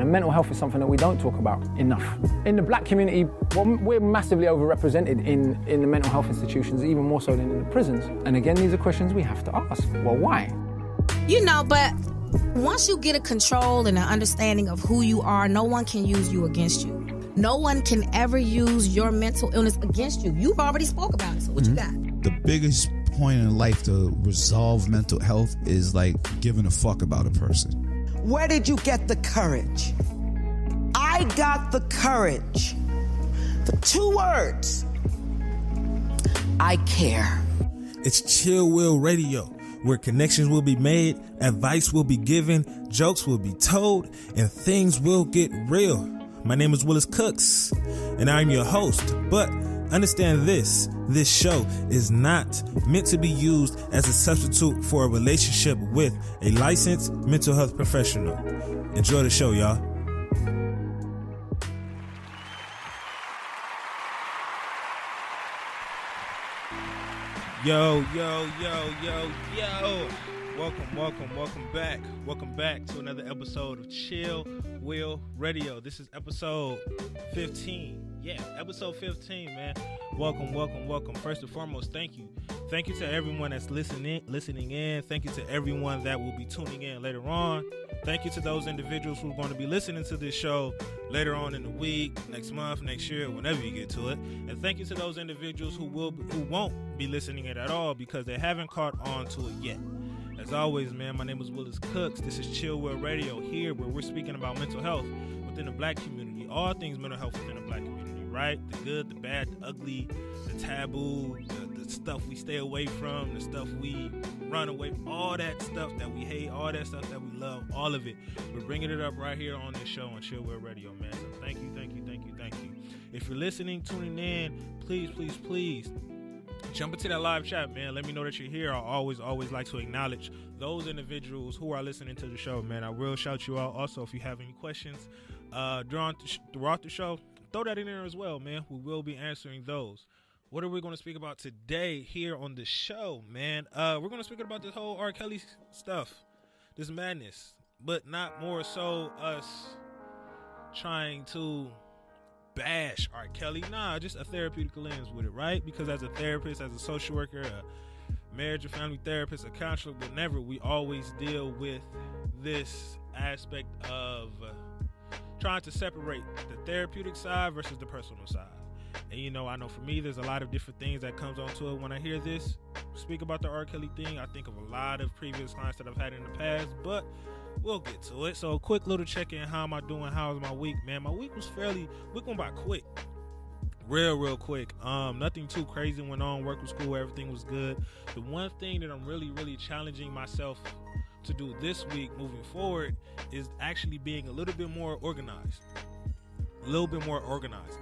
And mental health is something that we don't talk about enough. In the black community, well, we're massively overrepresented in the mental health institutions, even more so than in the prisons. And again, these are questions we have to ask. Well, why? But once you get a control and an understanding of who you are, no one can use you against you. No one can ever use your mental illness against you. You've already spoke about it, so what you got? The biggest point in life to resolve mental health is like giving a fuck about a person. Where did you get the courage? I got the courage. The 2 words. I care. It's Chill Will Radio, where connections will be made, advice will be given, jokes will be told, and things will get real. My name is Willis Cooks, and I'm your host. But understand this show is not meant to be used as a substitute for a relationship with a licensed mental health professional. Enjoy the show, y'all. Yo. Welcome back to another episode of Chill Will Radio. This is episode 15. Yeah, episode 15, man. Welcome. First and foremost, thank you. Thank you to everyone that's listening in. Thank you to everyone that will be tuning in later on. Thank you to those individuals who are going to be listening to this show later on in the week, next month, next year, whenever you get to it. And thank you to those individuals who won't be listening it at all because they haven't caught on to it yet. As always, man, my name is Willis Cooks. This is Chill Will Radio, here where we're speaking about mental health within the black community. All things mental health within the black community, right? The good, the bad, the ugly, the taboo, the stuff we stay away from, the stuff we run away from, all that stuff that we hate, all that stuff that we love, all of it. We're bringing it up right here on this show on Chill Will Radio, man. So thank you. If you're listening, tuning in, please jump into that live chat, man. Let me know that you're here. I always like to acknowledge those individuals who are listening to the show, man. I will shout you out. Also, if you have any questions throughout the show, throw that in there as well, man. We will be answering those. What are we going to speak about today here on the show, man? We're going to speak about this whole R. Kelly stuff, this madness, but not more so us trying to bash R. Kelly. Nah, just a therapeutic lens with it, right? Because as a therapist, as a social worker, a marriage and family therapist, a counselor, whenever, we always deal with this aspect of trying to separate the therapeutic side versus the personal side. And I know for me, there's a lot of different things that comes onto it when I hear this speak about the R. Kelly thing. I think of a lot of previous clients that I've had in the past, but we'll get to it. So a quick little check-in. How am I doing? How's my week, man? My week went by quick. Real quick. Nothing too crazy went on. Work was cool. Everything was good. The one thing that I'm really challenging myself to do this week moving forward is actually being a little bit more organized.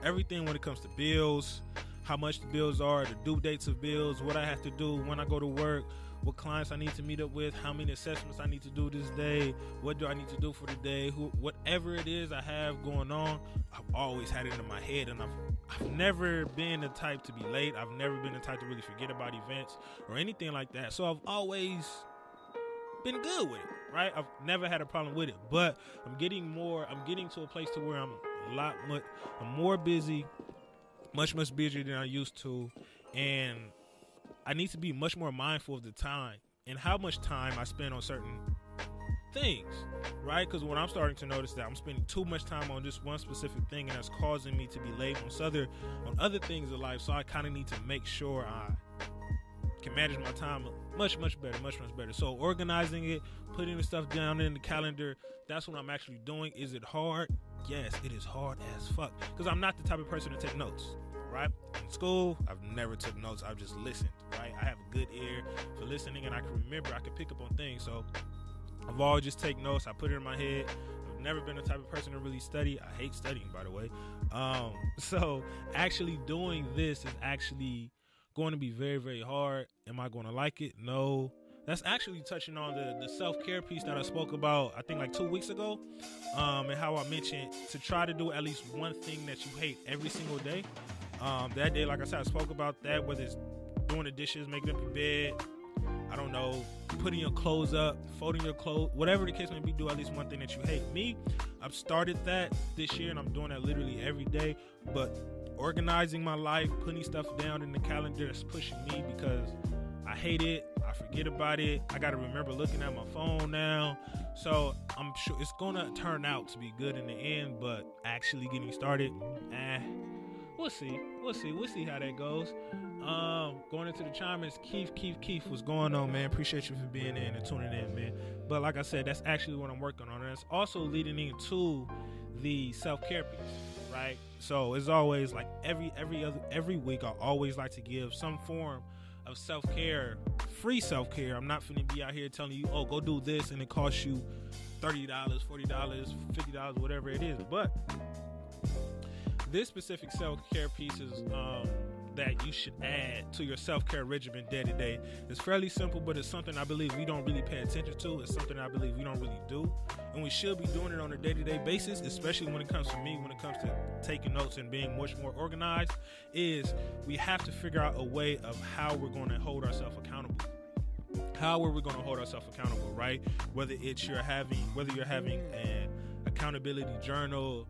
Everything when it comes to bills, how much the bills are, the due dates of bills, what I have to do when I go to work, what clients I need to meet up with, how many assessments I need to do this day, what do I need to do for the day, whatever it is I have going on, I've always had it in my head, and I've never been the type to be late. I've never been the type to really forget about events or anything like that. So I've always been good with it, right? I've never had a problem with it, but I'm getting to a place to where I'm more busy, much busier than I used to, and I need to be much more mindful of the time and how much time I spend on certain things, right? Because when I'm starting to notice that I'm spending too much time on this one specific thing, and that's causing me to be late on other things in life, so I kind of need to make sure I can manage my time much better. So organizing it, putting the stuff down in the calendar, that's what I'm actually doing. Is it hard? Yes, it is hard as fuck, because I'm not the type of person to take notes. Right? In school, I've never took notes. I've just listened, right? I have a good ear for listening, and I can pick up on things. So I've always just take notes. I put it in my head. I've never been the type of person to really study. I hate studying, by the way. So actually doing this is actually going to be very hard. Am I going to like it? No. That's actually touching on the self-care piece that I spoke about, I think like 2 weeks ago, and how I mentioned to try to do at least one thing that you hate every single day. That day, like I said, I spoke about that, whether it's doing the dishes, making up your bed, I don't know, putting your clothes up, folding your clothes, whatever the case may be, do at least one thing that you hate. Me, I've started that this year, and I'm doing that literally every day. But organizing my life, putting stuff down in the calendar is pushing me because I hate it. I forget about it. I got to remember looking at my phone now. So I'm sure it's going to turn out to be good in the end, but actually getting started, we'll see. We'll see how that goes. Going into the chimers, Keith, what's going on, man? Appreciate you for being in and tuning in, man. But like I said, that's actually what I'm working on, and it's also leading into the self-care piece, right? So it's always like every week, I always like to give some form of self-care, free self-care. I'm not finna be out here telling you, oh, go do this, and it costs you $30, $40, $50, whatever it is. But this specific self-care piece is that you should add to your self-care regimen day to day. It's fairly simple, but it's something I believe we don't really pay attention to. It's something I believe we don't really do, and we should be doing it on a day-to-day basis, especially when it comes to me, when it comes to taking notes and being much more organized, is we have to figure out a way of how we're going to hold ourselves accountable. How are we going to hold ourselves accountable, right? Whether you're having an accountability journal,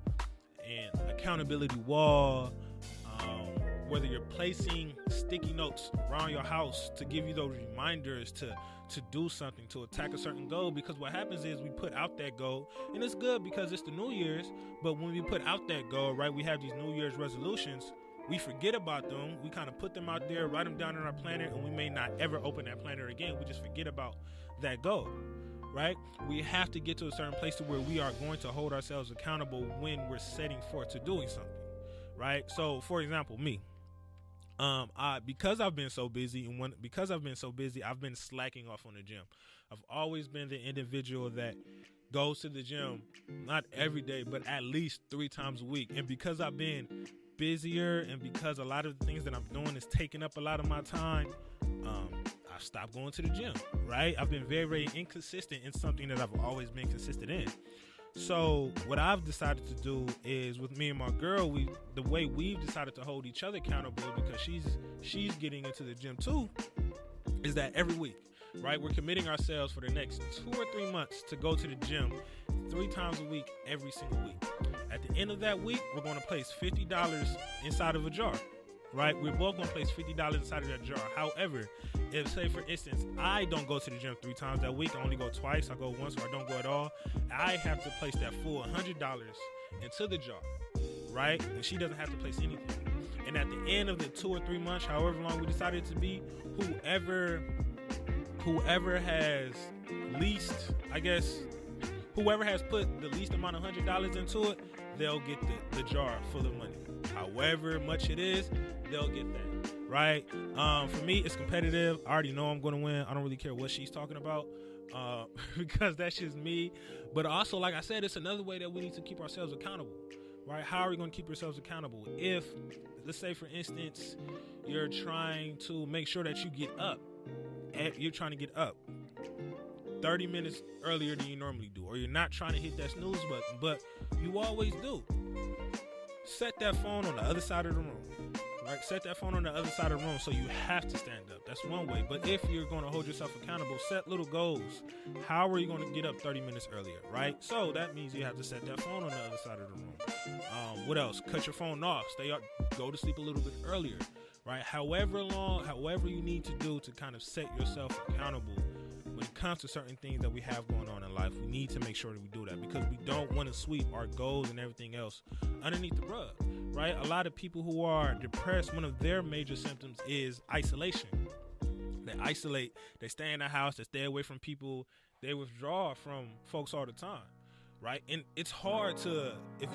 an accountability wall, whether you're placing sticky notes around your house to give you those reminders to do something, to attack a certain goal. Because what happens is we put out that goal, and it's good because it's the New Year's, but when we put out that goal, right, we have these New Year's resolutions, we forget about them, we kind of put them out there, write them down in our planner, and we may not ever open that planner again. We just forget about that goal, right? We have to get to a certain place to where we are going to hold ourselves accountable when we're setting forth to doing something, right? So, for example, me. Because I've been so busy, I've been slacking off on the gym. I've always been the individual that goes to the gym, not every day, but at least 3 times a week. And because I've been busier, and because a lot of the things that I'm doing is taking up a lot of my time, I've stopped going to the gym, right? I've been very, very inconsistent in something that I've always been consistent in. So what I've decided to do is, with me and my girl, the way we've decided to hold each other accountable, because she's getting into the gym too, is that every week, right, we're committing ourselves for the next 2 or 3 months to go to the gym 3 times a week, every single week. At the end of that week, we're going to place $50 inside of a jar, right? We're both going to place $50 inside of that jar. However, if, say, for instance, I don't go to the gym 3 times that week, I only go twice, I go once, or I don't go at all, I have to place that full $100 into the jar, right? And she doesn't have to place anything. And at the end of the 2 or 3 months, however long we decided to be, whoever has put the least amount of $100 into it, they'll get the jar full of money. However much it is, they'll get that, right? For me, it's competitive. I already know I'm going to win. I don't really care what she's talking about, because that's just me. But also, like I said, it's another way that we need to keep ourselves accountable, right? How are we going to keep yourselves accountable? If, let's say, for instance, you're trying to make sure that you get up, and you're trying to get up 30 minutes earlier than you normally do, or you're not trying to hit that snooze button, but you always do. Set that phone on the other side of the room, right? Set that phone on the other side of the room, so you have to stand up. That's one way. But if you're going to hold yourself accountable, set little goals. How are you going to get up 30 minutes earlier, right? So that means you have to set that phone on the other side of the room. What else? Cut your phone off. Stay up. Go to sleep a little bit earlier, right? However you need to do to kind of set yourself accountable. When it comes to certain things that we have going on in life, we need to make sure that we do that, because we don't want to sweep our goals and everything else underneath the rug, right? A lot of people who are depressed, one of their major symptoms is isolation. They isolate, they stay in the house, they stay away from people, they withdraw from folks all the time, right? And it's hard to, if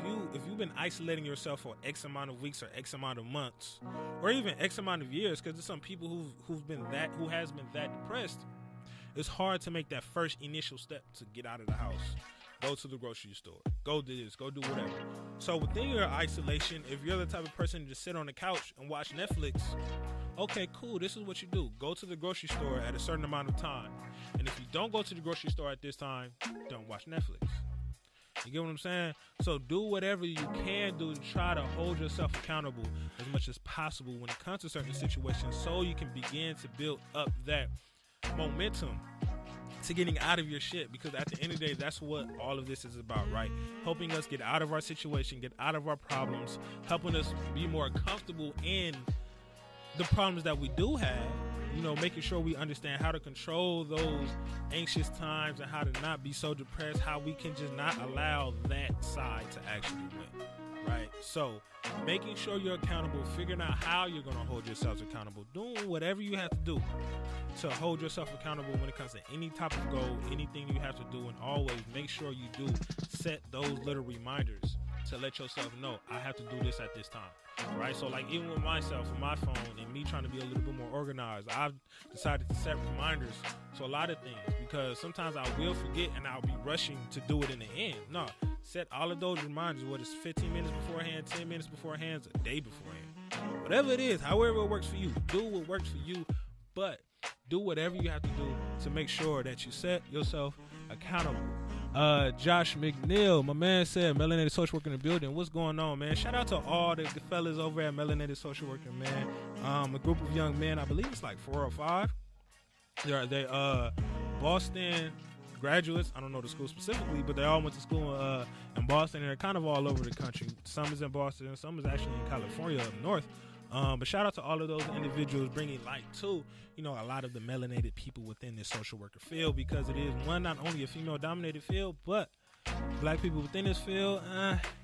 you've been isolating yourself for X amount of weeks or X amount of months, or even X amount of years, because there's some people who has been that depressed. It's hard to make that first initial step to get out of the house, go to the grocery store, go do this, go do whatever. So within your isolation, if you're the type of person to just sit on the couch and watch Netflix, okay, cool, this is what you do. Go to the grocery store at a certain amount of time. And if you don't go to the grocery store at this time, don't watch Netflix. You get what I'm saying? So do whatever you can do to try to hold yourself accountable as much as possible when it comes to certain situations, so you can begin to build up that momentum to getting out of your shit, because at the end of the day, that's what all of this is about, right? Helping us get out of our situation, get out of our problems, helping us be more comfortable in the problems that we do have, you know, making sure we understand how to control those anxious times and how to not be so depressed, how we can just not allow that side to actually win, right? So making sure you're accountable, figuring out how you're going to hold yourselves accountable, doing whatever you have to do to hold yourself accountable when it comes to any type of goal, anything you have to do, and always make sure you do set those little reminders to let yourself know, I have to do this at this time, right? So like even with myself and my phone and me trying to be a little bit more organized, I've decided to set reminders to a lot of things, because sometimes I will forget and I'll be rushing to do it in the end. No, set all of those reminders, whether it's 15 minutes beforehand, 10 minutes beforehand, a day beforehand, whatever it is, however it works for you, do what works for you, but do whatever you have to do to make sure that you set yourself accountable. Josh McNeil, my man, said Melanated Social Worker in the building. What's going on, man? Shout out to all the fellas over at Melanated Social Worker, man. A group of young men, I believe it's like 4 or 5. They Boston graduates. I don't know the school specifically, but they all went to school in Boston, and they're kind of all over the country. Some is in Boston, and some is actually in California up north. But shout out to all of those individuals bringing light to, you know, a lot of the melanated people within this social worker field, because it is one, not only a female dominated field, but black people within this field,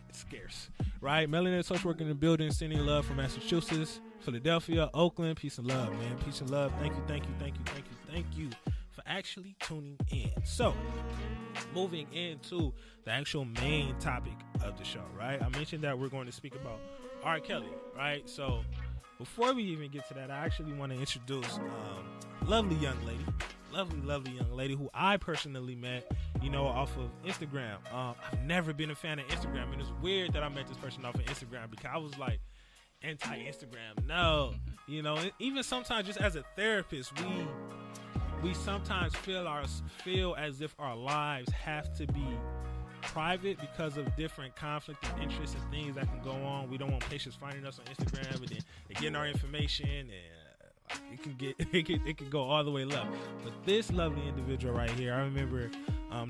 it's scarce, right? Melanated social worker in the building, sending love from Massachusetts, Philadelphia, Oakland. Peace and love, man. Peace and love. Thank you for actually tuning in. So moving into the actual main topic of the show, right? I mentioned that we're going to speak about R. Kelly, right? So before we even get to that, I actually want to introduce lovely young lady who I personally met, you know, off of Instagram. I've never been a fan of Instagram, and it's weird that I met this person off of Instagram, because I was like anti-Instagram. No, you know, even sometimes just as a therapist, we sometimes feel as if our lives have to be private because of different conflict of interest and things that can go on. We don't want patients finding us on Instagram and then getting our information, and it can go all the way left. But this lovely individual right here, I remember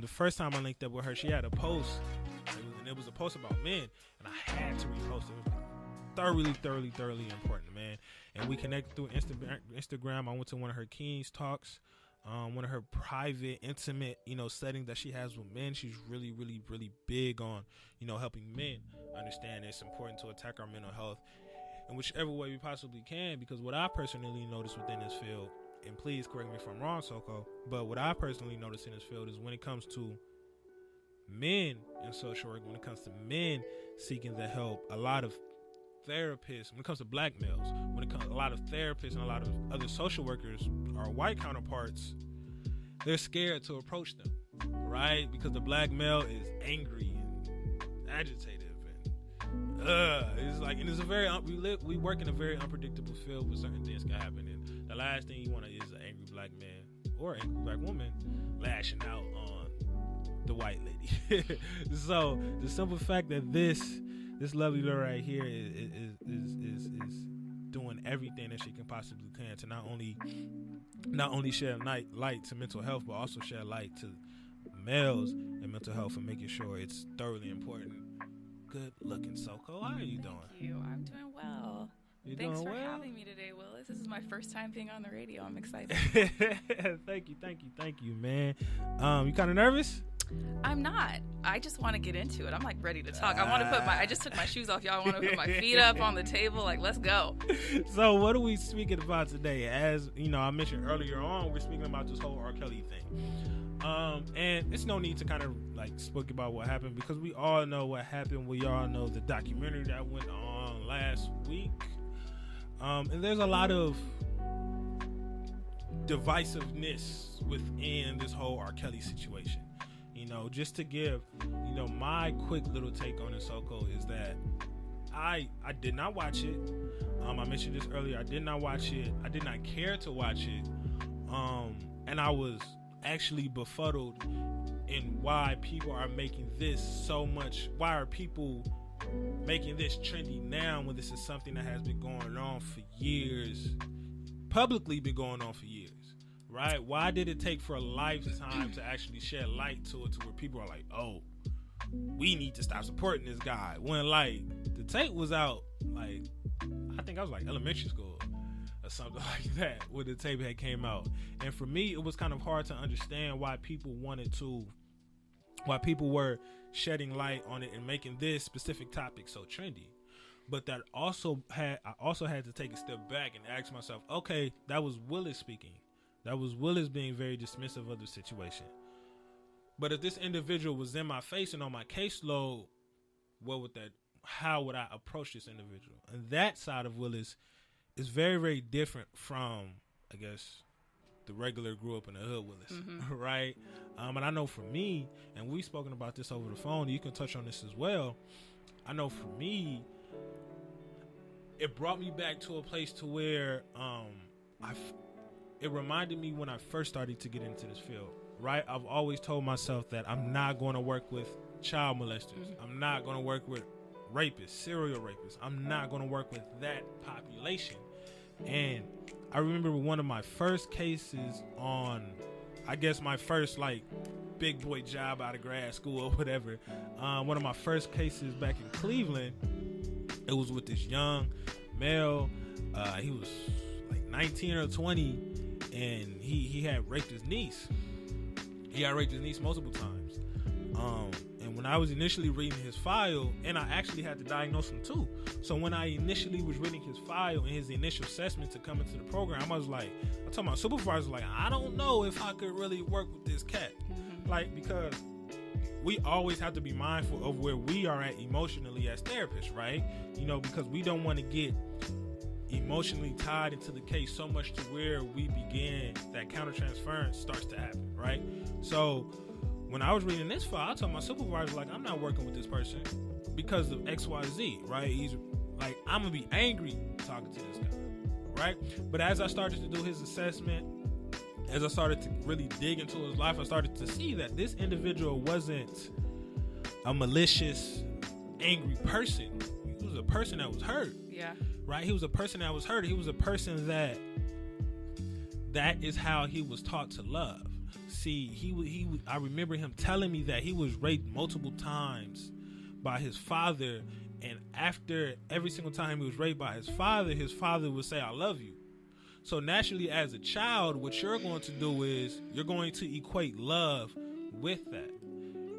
the first time I linked up with her, she had a post, and it was a post about men, and I had to repost it. It was thoroughly important, man. And we connected through Instagram. I went to one of her Keen's talks, one of her private, intimate, you know, settings that she has with men. She's really big on, you know, helping men understand it's important to attack our mental health in whichever way we possibly can. Because what I personally noticed within this field, and please correct me if I'm wrong, Soko, but what I personally noticed in this field is when it comes to men in social work, when it comes to men seeking the help, a lot of therapists, when it comes to black males, when it comes a lot of therapists and a lot of other social workers, our white counterparts, they're scared to approach them, right? Because the black male is angry and agitated, and it's like, and it's a very we work in a very unpredictable field where certain things can happen, and the last thing you want is an angry black man or angry black woman lashing out on the white lady. So the simple fact that this lovely girl right here is doing everything that she can possibly can to not only shed light to mental health, but also shed light to males and mental health, and making sure it's thoroughly important. Good looking, Soko. How are you doing? Thank you. I'm doing well. Thanks for having me today, Willis. This is my first time being on the radio. I'm excited. Thank you, man. You kind of nervous? I'm not. I just want to get into it. I'm like ready to talk. I just took my shoes off, y'all. I want to put my feet up on the table. Like, let's go. So what are we speaking about today? As you know, I mentioned earlier on, we're speaking about this whole R. Kelly thing. And it's no need to kind of like speak about what happened, because we all know what happened. We all know the documentary that went on last week. And there's a lot of divisiveness within this whole R. Kelly situation. You know, just to give, you know, my quick little take on it, Soko, is that I did not watch it. I mentioned this earlier. I did not watch it. I did not care to watch it. And I was actually befuddled in why people are making this so much. Why are people making this trendy now when this is something that has been going on for years, publicly been going on for years, right? Why did it take for a lifetime to actually shed light to it, to where people are like, oh, we need to stop supporting this guy, when like the tape was out, like I think I was like elementary school or something like that when the tape had came out. And for me, it was kind of hard to understand why people were shedding light on it and making this specific topic so trendy. But I also had to take a step back and ask myself, okay, that was Willis speaking. That was Willis being very dismissive of the situation. But if this individual was in my face and on my caseload, how would I approach this individual? And that side of Willis is very, very different from, I guess, the regular grew up in the hood Willis, right? And I know for me, and we've spoken about this over the phone, you can touch on this as well. I know for me, it brought me back to a place to where it reminded me when I first started to get into this field, right? I've always told myself that I'm not going to work with child molesters. I'm not going to work with rapists, serial rapists. I'm not going to work with that population. And I remember one of my first cases on, I guess my first like big boy job out of grad school or whatever. One of my first cases back in Cleveland, it was with this young male. He was like 19 or 20, and he had raped his niece. He had raped his niece multiple times. And when I was initially reading his file, and I actually had to diagnose him too. So when I initially was reading his file and his initial assessment to come into the program, I told my supervisor, like, I don't know if I could really work with this cat. Like, because we always have to be mindful of where we are at emotionally as therapists, right? You know, because we don't want to get emotionally tied into the case so much to where we begin that countertransference starts to happen, right? So when I was reading this file, I told my supervisor, like, I'm not working with this person because of XYZ, right? He's like, I'm gonna be angry talking to this guy, right? But as I started to do his assessment, as I started to really dig into his life, I started to see that this individual wasn't a malicious, angry person. He was a person that was hurt. Yeah. Right? He was a person that was hurt. He was a person that is how he was taught to love. See, I remember him telling me that he was raped multiple times by his father, and after every single time he was raped by his father would say, I love you. So naturally, as a child, what you're going to do is you're going to equate love with that,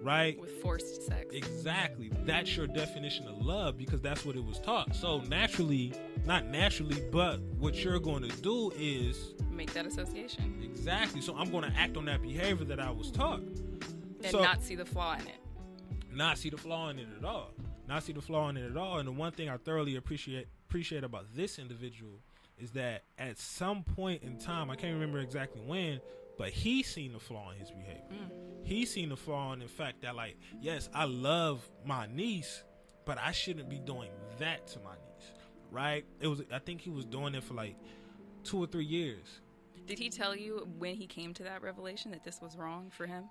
right? With forced sex. Exactly. That's your definition of love, because that's what it was taught. So naturally, not naturally, but what you're going to do is make that association. Exactly. So I'm going to act on that behavior that I was taught. And not see the flaw in it. Not see the flaw in it at all. Not see the flaw in it at all. And the one thing I thoroughly appreciate about this individual is that at some point in time, I can't remember exactly when, but he seen the flaw in his behavior. He seen the flaw in the fact that, like, yes, I love my niece, but I shouldn't be doing that to my niece, right? I think he was doing it for like 2 or 3 years. Did he tell you when he came to that revelation that this was wrong for him?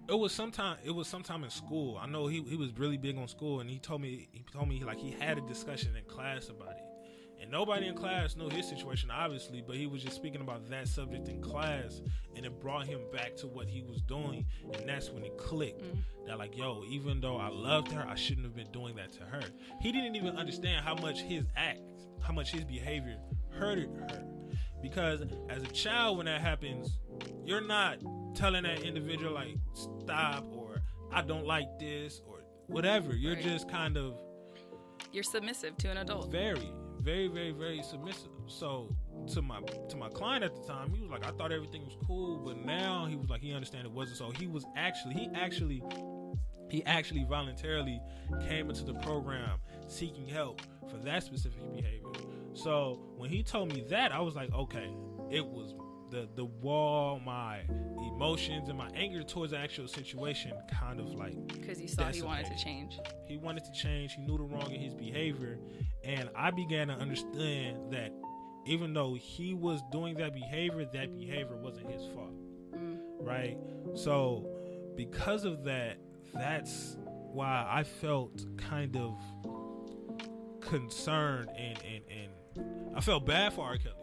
It was sometime in school. I know he was really big on school, and he told me like he had a discussion in class about it. And nobody in class knew his situation, obviously, but he was just speaking about that subject in class, and it brought him back to what he was doing, and that's when it clicked. That, like, yo, even though I loved her, I shouldn't have been doing that to her. He didn't even understand how much his behavior hurted her. Because as a child, when that happens, you're not telling that individual, like, stop, or I don't like this, or whatever. You're just kind of... You're submissive to an adult. Very, very, very, very submissive. So to my client at the time, he was like, I thought everything was cool, but now he was like, he understand it wasn't. So he actually voluntarily came into the program seeking help for that specific behavior. So when he told me that, I was like, okay, it was the wall, my emotions and my anger towards the actual situation kind of like, because you saw he wanted to change. He wanted to change. He knew the wrong in his behavior, and I began to understand that even though he was doing that behavior wasn't his fault. Right? So because of that, that's why I felt kind of concerned and I felt bad for R. Kelly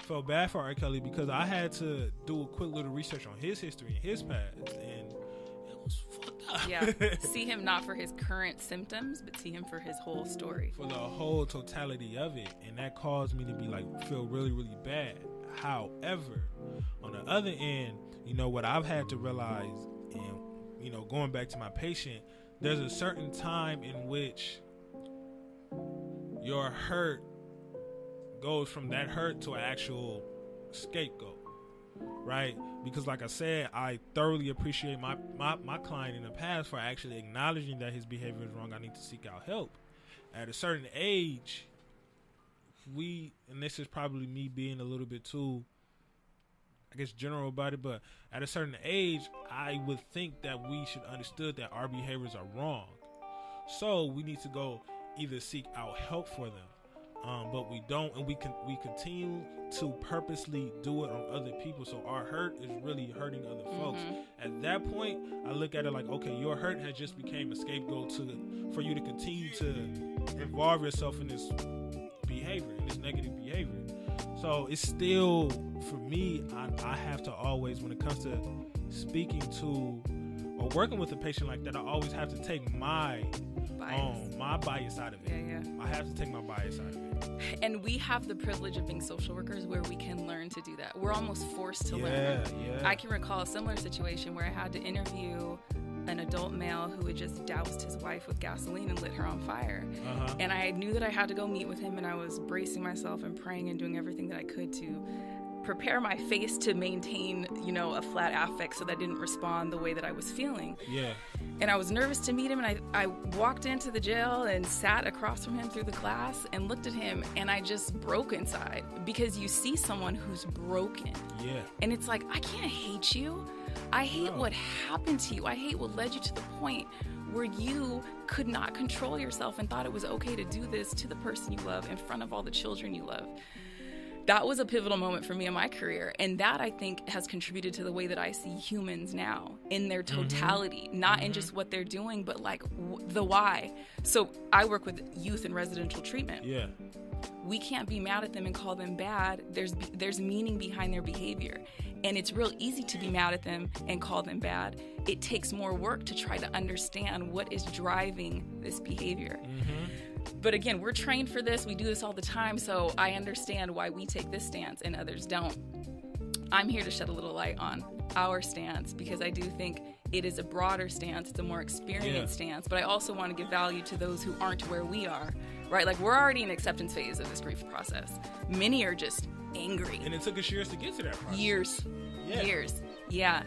felt bad for R. Kelly because I had to do a quick little research on his history and his past, and it was fucked up. Yeah. See him not for his current symptoms, but see him for his whole story. For the whole totality of it, and that caused me to be like, feel really, really bad. However, on the other end, you know, what I've had to realize, and, you know, going back to my patient, there's a certain time in which your hurt goes from that hurt to an actual scapegoat, right? Because like I said, I thoroughly appreciate my client in the past for actually acknowledging that his behavior is wrong. I need to seek out help. At a certain age, and this is probably me being a little bit too, I guess, general about it, but at a certain age, I would think that we should understood that our behaviors are wrong. So we need to go either seek out help for them. But we don't, and we continue to purposely do it on other people. So our hurt is really hurting other folks. At that point, I look at it like, okay, your hurt has just became a scapegoat for you to continue to involve yourself in this behavior, in this negative behavior. So it's still, for me, I have to always, when it comes to speaking to or working with a patient like that, I always have to take my bias out of it. Yeah. I have to take my bias out of it. And we have the privilege of being social workers where we can learn to do that. We're almost forced to learn. Yeah. I can recall a similar situation where I had to interview an adult male who had just doused his wife with gasoline and lit her on fire. And I knew that I had to go meet with him, and I was bracing myself and praying and doing everything that I could to prepare my face to maintain, you know, a flat affect so that I didn't respond the way that I was feeling. Yeah. And I was nervous to meet him, and I walked into the jail and sat across from him through the class and looked at him, and I just broke inside because you see someone who's broken. Yeah. And it's like, I can't hate you. I hate what happened to you. I hate what led you to the point where you could not control yourself and thought it was okay to do this to the person you love in front of all the children you love. That was a pivotal moment for me in my career. And that, I think, has contributed to the way that I see humans now in their totality, not in just what they're doing, but like the why. So I work with youth in residential treatment. Yeah. We can't be mad at them and call them bad. There's meaning behind their behavior. And it's real easy to be mad at them and call them bad. It takes more work to try to understand what is driving this behavior. But again, we're trained for this. We do this all the time. So I understand why we take this stance and others don't. I'm here to shed a little light on our stance because I do think it is a broader stance. It's a more experienced stance. But I also want to give value to those who aren't where we are, right? Like, we're already in acceptance phase of this grief process. Many are just angry. And it took us years to get to that process. Years. Yeah.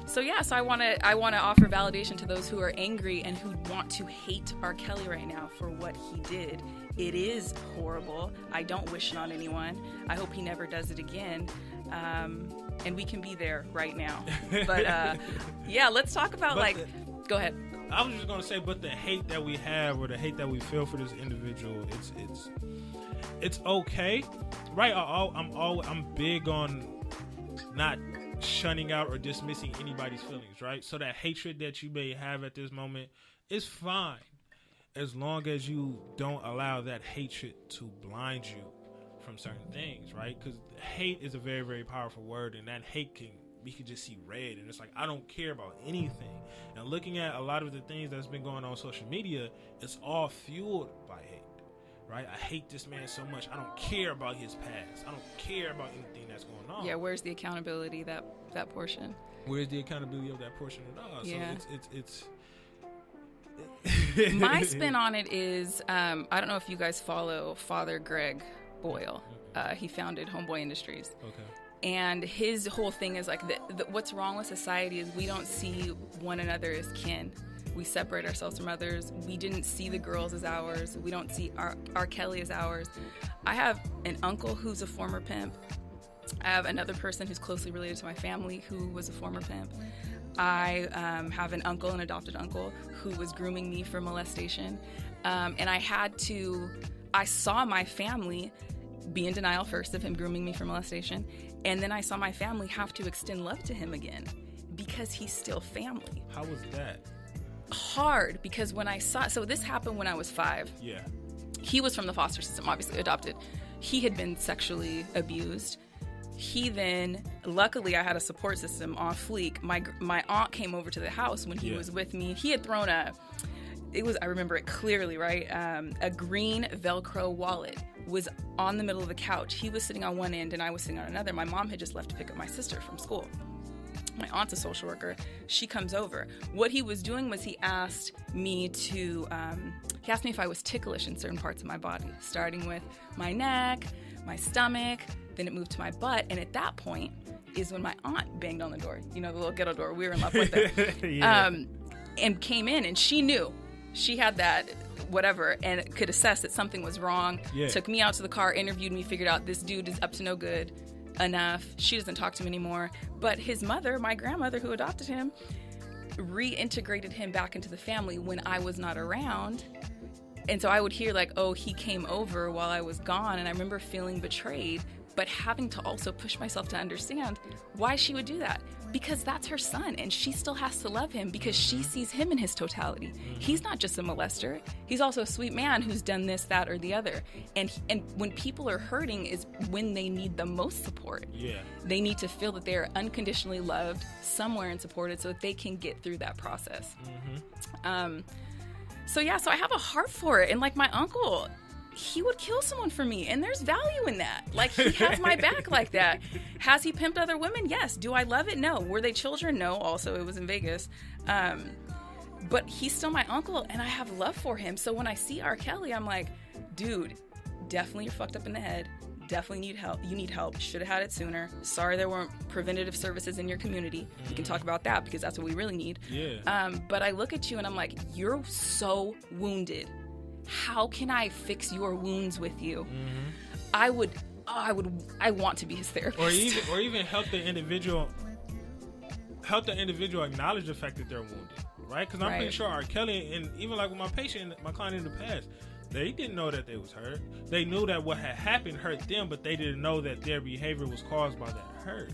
So I want to offer validation to those who are angry and who want to hate R. Kelly right now for what he did. It is horrible. I don't wish it on anyone. I hope he never does it again. And we can be there right now. But let's talk about go ahead. I was just gonna say, but the hate that we have or the hate that we feel for this individual, it's okay, right? I'm big on not shunning out or dismissing anybody's feelings, right? So that hatred that you may have at this moment is fine, as long as you don't allow that hatred to blind you from certain things, right? Because hate is a very, very powerful word, and that hate we can just see red, and it's like, I don't care about anything. And looking at a lot of the things that's been going on social media, it's all fueled by hate, right? I hate this man so much. I don't care about his past. I don't care about anything that's going on. Yeah, where's the accountability, that portion? Where's the accountability of that portion at all? Yeah. So it's my spin on it is, I don't know if you guys follow Father Greg Boyle. He founded Homeboy Industries. Okay. And his whole thing is like, what's wrong with society is we don't see one another as kin. We separate ourselves from others. We didn't see the girls as ours. We don't see R. Kelly as ours. I have an uncle who's a former pimp. I have another person who's closely related to my family who was a former pimp. I have an adopted uncle, who was grooming me for molestation. And I saw my family be in denial first of him grooming me for molestation. And then I saw my family have to extend love to him again because he's still family. How was that? Hard, because so this happened when I was 5. Yeah. He was from the foster system, obviously adopted. he had been sexually abused. He then, luckily I had a support system on fleek. My aunt came over to the house when he was with me. He had thrown I remember it clearly, right? A green Velcro wallet was on the middle of the couch. He was sitting on one end and I was sitting on another. My mom had just left to pick up my sister from school. My aunt's a social worker. She comes over. What he was doing was he asked me if I was ticklish in certain parts of my body, starting with my neck, my stomach, then it moved to my butt. And at that point is when my aunt banged on the door. You know, the little ghetto door. We were in love with it. And came in, and she knew. She had that whatever and could assess that something was wrong. Took me out to the car, interviewed me, figured out this dude is up to no good enough. She doesn't talk to him anymore. But his mother, my grandmother who adopted him, reintegrated him back into the family when I was not around. And so I would hear like, oh, he came over while I was gone. And I remember feeling betrayed, but having to also push myself to understand why she would do that. Because that's her son, and she still has to love him because she sees him in his totality. He's not just a molester. He's also a sweet man who's done this, that, or the other. And when people are hurting is when they need the most support. They need to feel that they are unconditionally loved somewhere and supported so that they can get through that process. So I have a heart for it. And like my uncle, he would kill someone for me, and there's value in that. Like, he has my back like that. Has he pimped other women? Yes. Do I love it? No. Were they children? No. Also, it was in Vegas. But he's still my uncle, and I have love for him. So when I see R. Kelly, I'm like, dude, definitely you're fucked up in the head. Definitely need help. You need help. Should have had it sooner. Sorry there weren't preventative services in your community. We can talk about that because that's what we really need. But I look at you, and I'm like, you're so wounded. How can I fix your wounds with you? I want to be his therapist. Or even help the individual acknowledge the fact that they're wounded, right? Because I'm pretty sure R. Kelly, and even like with my client in the past, they didn't know that they was hurt. They knew that what had happened hurt them, but they didn't know that their behavior was caused by that hurt.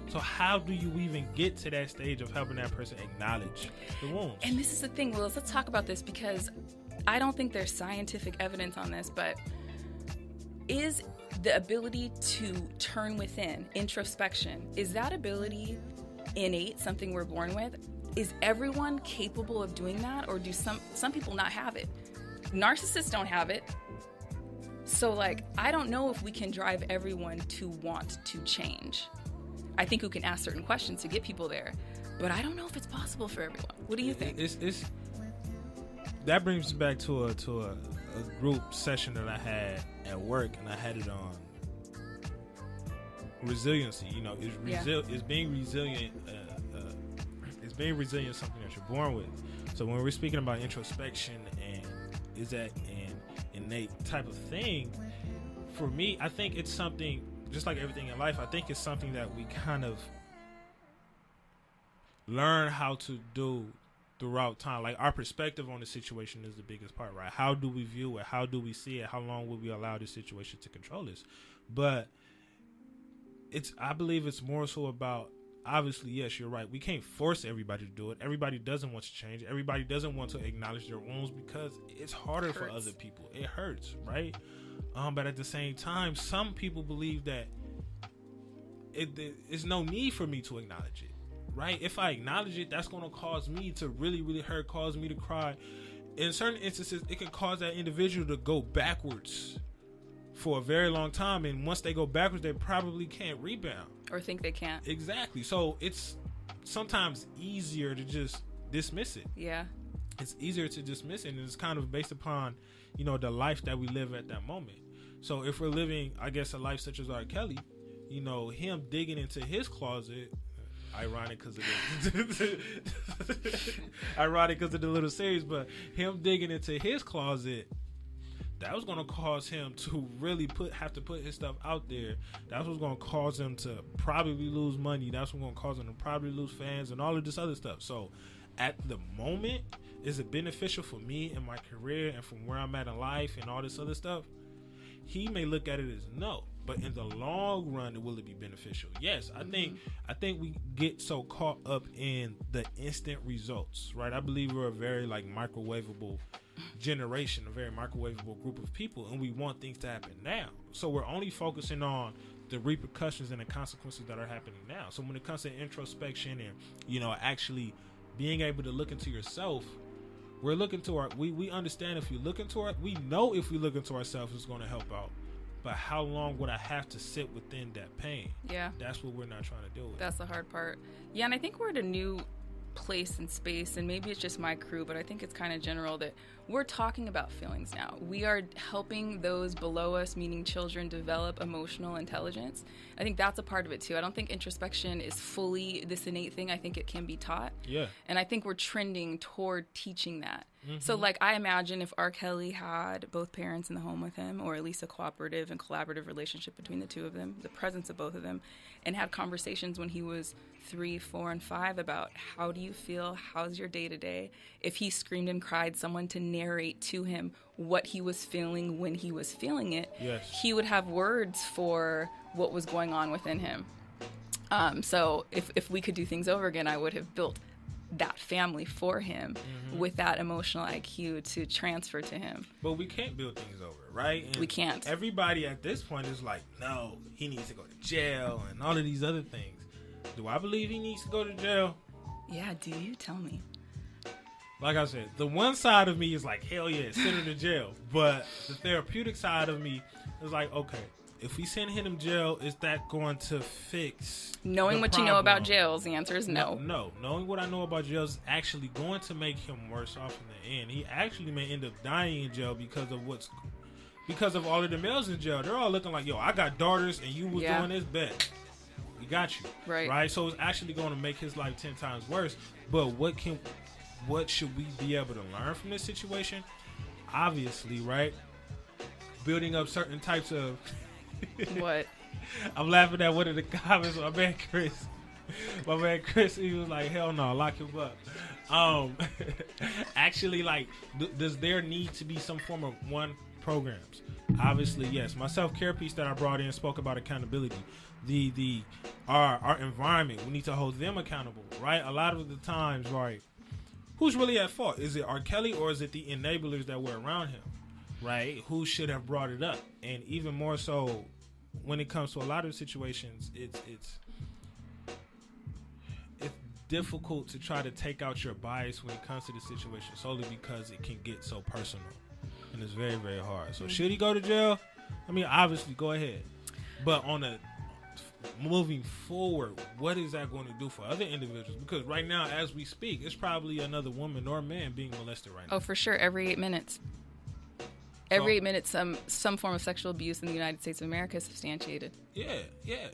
So how do you even get to that stage of helping that person acknowledge the wounds? And this is the thing, Willis. Let's talk about this because I don't think there's scientific evidence on this, but is the ability to turn within, introspection, is that ability innate, something we're born with? Is everyone capable of doing that, or do some people not have it? Narcissists don't have it. So, like, I don't know if we can drive everyone to want to change. I think we can ask certain questions to get people there, but I don't know if it's possible for everyone. What do you think? That brings me back to a group session that I had at work, and I had it on resiliency. You know, is being resilient. Is being resilient something that you're born with? So when we're speaking about introspection and is that an innate type of thing, for me, I think it's something. Just like everything in life, I think it's something that we kind of learn how to do throughout time. Like, our perspective on the situation is the biggest part, right? How do we view it? How do we see it? How long will we allow this situation to control us? But I believe it's more so about, obviously, yes, you're right. We can't force everybody to do it. Everybody doesn't want to change. Everybody doesn't want to acknowledge their wounds because it's harder for other people. It hurts, right? But at the same time, some people believe that there's no need for me to acknowledge it, right? If I acknowledge it, that's going to cause me to really, really hurt, cause me to cry. In certain instances, it can cause that individual to go backwards for a very long time. And once they go backwards, they probably can't rebound. Or think they can't. Exactly. So it's sometimes easier to just dismiss it. Yeah. It's easier to dismiss it, and it's kind of based upon, you know, the life that we live at that moment. So if we're living, I guess, a life such as R. Kelly, you know, him digging into his closet, ironic because of the little series, but him digging into his closet, that was going to cause him to really have to put his stuff out there. That's what's going to cause him to probably lose money. That's what's going to cause him to probably lose fans and all of this other stuff. So at the moment, is it beneficial for me in my career and from where I'm at in life and all this other stuff? He may look at it as no, but in the long run, will it be beneficial? Yes, I think we get so caught up in the instant results, right? I believe we're a very like microwavable generation, a very microwavable group of people, and we want things to happen now. So we're only focusing on the repercussions and the consequences that are happening now. So when it comes to introspection and, you know, actually being able to look into yourself, we're looking to we understand if you look into we know if we look into ourselves, it's going to help out. But how long would I have to sit within that pain? Yeah. That's what we're not trying to deal with. That's the hard part. Yeah, and I think we're at a new place and space, and maybe it's just my crew, but I think it's kind of general that we're talking about feelings now. We are helping those below us, meaning children, develop emotional intelligence. I think that's a part of it too. I don't think introspection is fully this innate thing. I think it can be taught. Yeah. And I think we're trending toward teaching that. So like, I imagine if R. Kelly had both parents in the home with him, or at least a cooperative and collaborative relationship between the two of them, the presence of both of them, and had conversations when he was 3, 4, and 5 about how do you feel, how's your day to day. If he screamed and cried, someone to narrate to him what he was feeling when he was feeling it, yes, he would have words for what was going on within him. So if we could do things over again, I would have built that family for him with that emotional IQ to transfer to him. But we can't build things over, right? And we can't. Everybody at this point is like, no, he needs to go to jail and all of these other things. Do I believe he needs to go to jail? Yeah, do you? Tell me. Like I said, the one side of me is like, hell yeah, send him to jail. But the therapeutic side of me is like, okay, if we send him to jail, is that going to fix Knowing what you know about jails, the answer is no. No. Knowing what I know about jails is actually going to make him worse off in the end. He actually may end up dying in jail because of all of the males in jail. They're all looking like, yo, I got daughters and you was doing this, bet. We got you. Right? So it's actually going to make his life 10 times worse. But what should we be able to learn from this situation? Obviously, right? Building up certain types of... What? I'm laughing at one of the comments. My man Chris, he was like, hell no, lock him up. Actually, like, does there need to be some form of programs? Obviously, yes. My self-care piece that I brought in spoke about accountability. Our environment, we need to hold them accountable, right? A lot of the times, right, who's really at fault? Is it R. Kelly or is it the enablers that were around him? Right? Who should have brought it up? And even more so, when it comes to a lot of situations, it's difficult to try to take out your bias when it comes to the situation solely because it can get so personal, and it's very, very hard. So should he go to jail? I mean, obviously, go ahead. But on a moving forward, what is that going to do for other individuals? Because right now, as we speak, it's probably another woman or man being molested right now. Oh, for sure. Every 8 minutes. Every 8 minutes, some form of sexual abuse in the United States of America is substantiated. Yeah.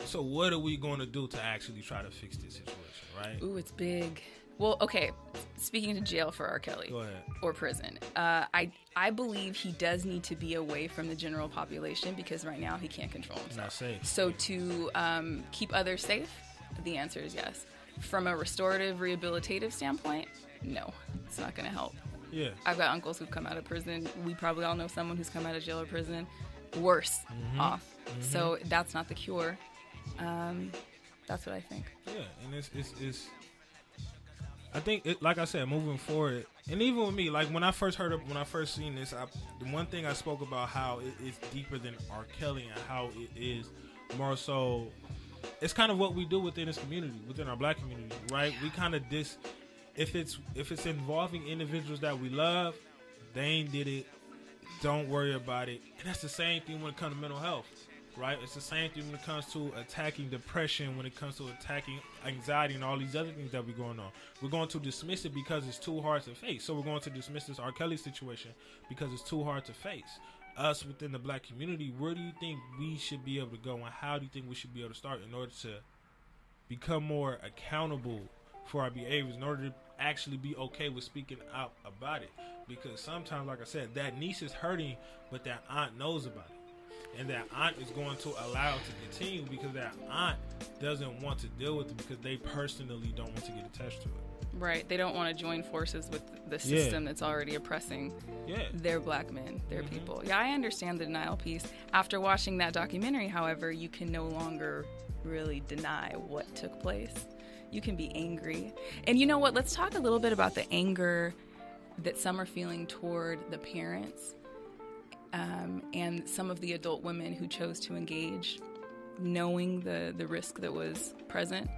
So what are we going to do to actually try to fix this situation, right? Ooh, it's big. Well, okay. Speaking to jail for R. Kelly. Go ahead. Or prison. I believe he does need to be away from the general population because right now he can't control himself. Not safe. So to keep others safe, the answer is yes. From a restorative, rehabilitative standpoint, no. It's not going to help. Yeah. I've got uncles who've come out of prison. We probably all know someone who's come out of jail or prison worse off. So that's not the cure. That's what I think. Yeah, and it's I think, like I said, moving forward, and even with me, like when I first seen this, the one thing I spoke about how it's deeper than R. Kelly and how it is more so, it's kind of what we do within this community, within our black community, right? We kind of if it's involving individuals that we love, they ain't did it, don't worry about it. And that's the same thing when it comes to mental health, right? It's the same thing when it comes to attacking depression, when it comes to attacking anxiety and all these other things that we're going on. We're going to dismiss it because it's too hard to face. So we're going to dismiss this R. Kelly situation because it's too hard to face. Us within the black community, where do you think we should be able to go, and how do you think we should be able to start in order to become more accountable for our behaviors, in order to actually be okay with speaking out about it? Because sometimes, like I said, that niece is hurting, but that aunt knows about it, and that aunt is going to allow it to continue because that aunt doesn't want to deal with it because they personally don't want to get attached to it. Right. They don't want to join forces with the system that's already oppressing their black men, their people. Yeah, I understand the denial piece. After watching that documentary, however, you can no longer really deny what took place. You can be angry. And you know what? Let's talk a little bit about the anger that some are feeling toward the parents and some of the adult women who chose to engage, knowing the risk that was present.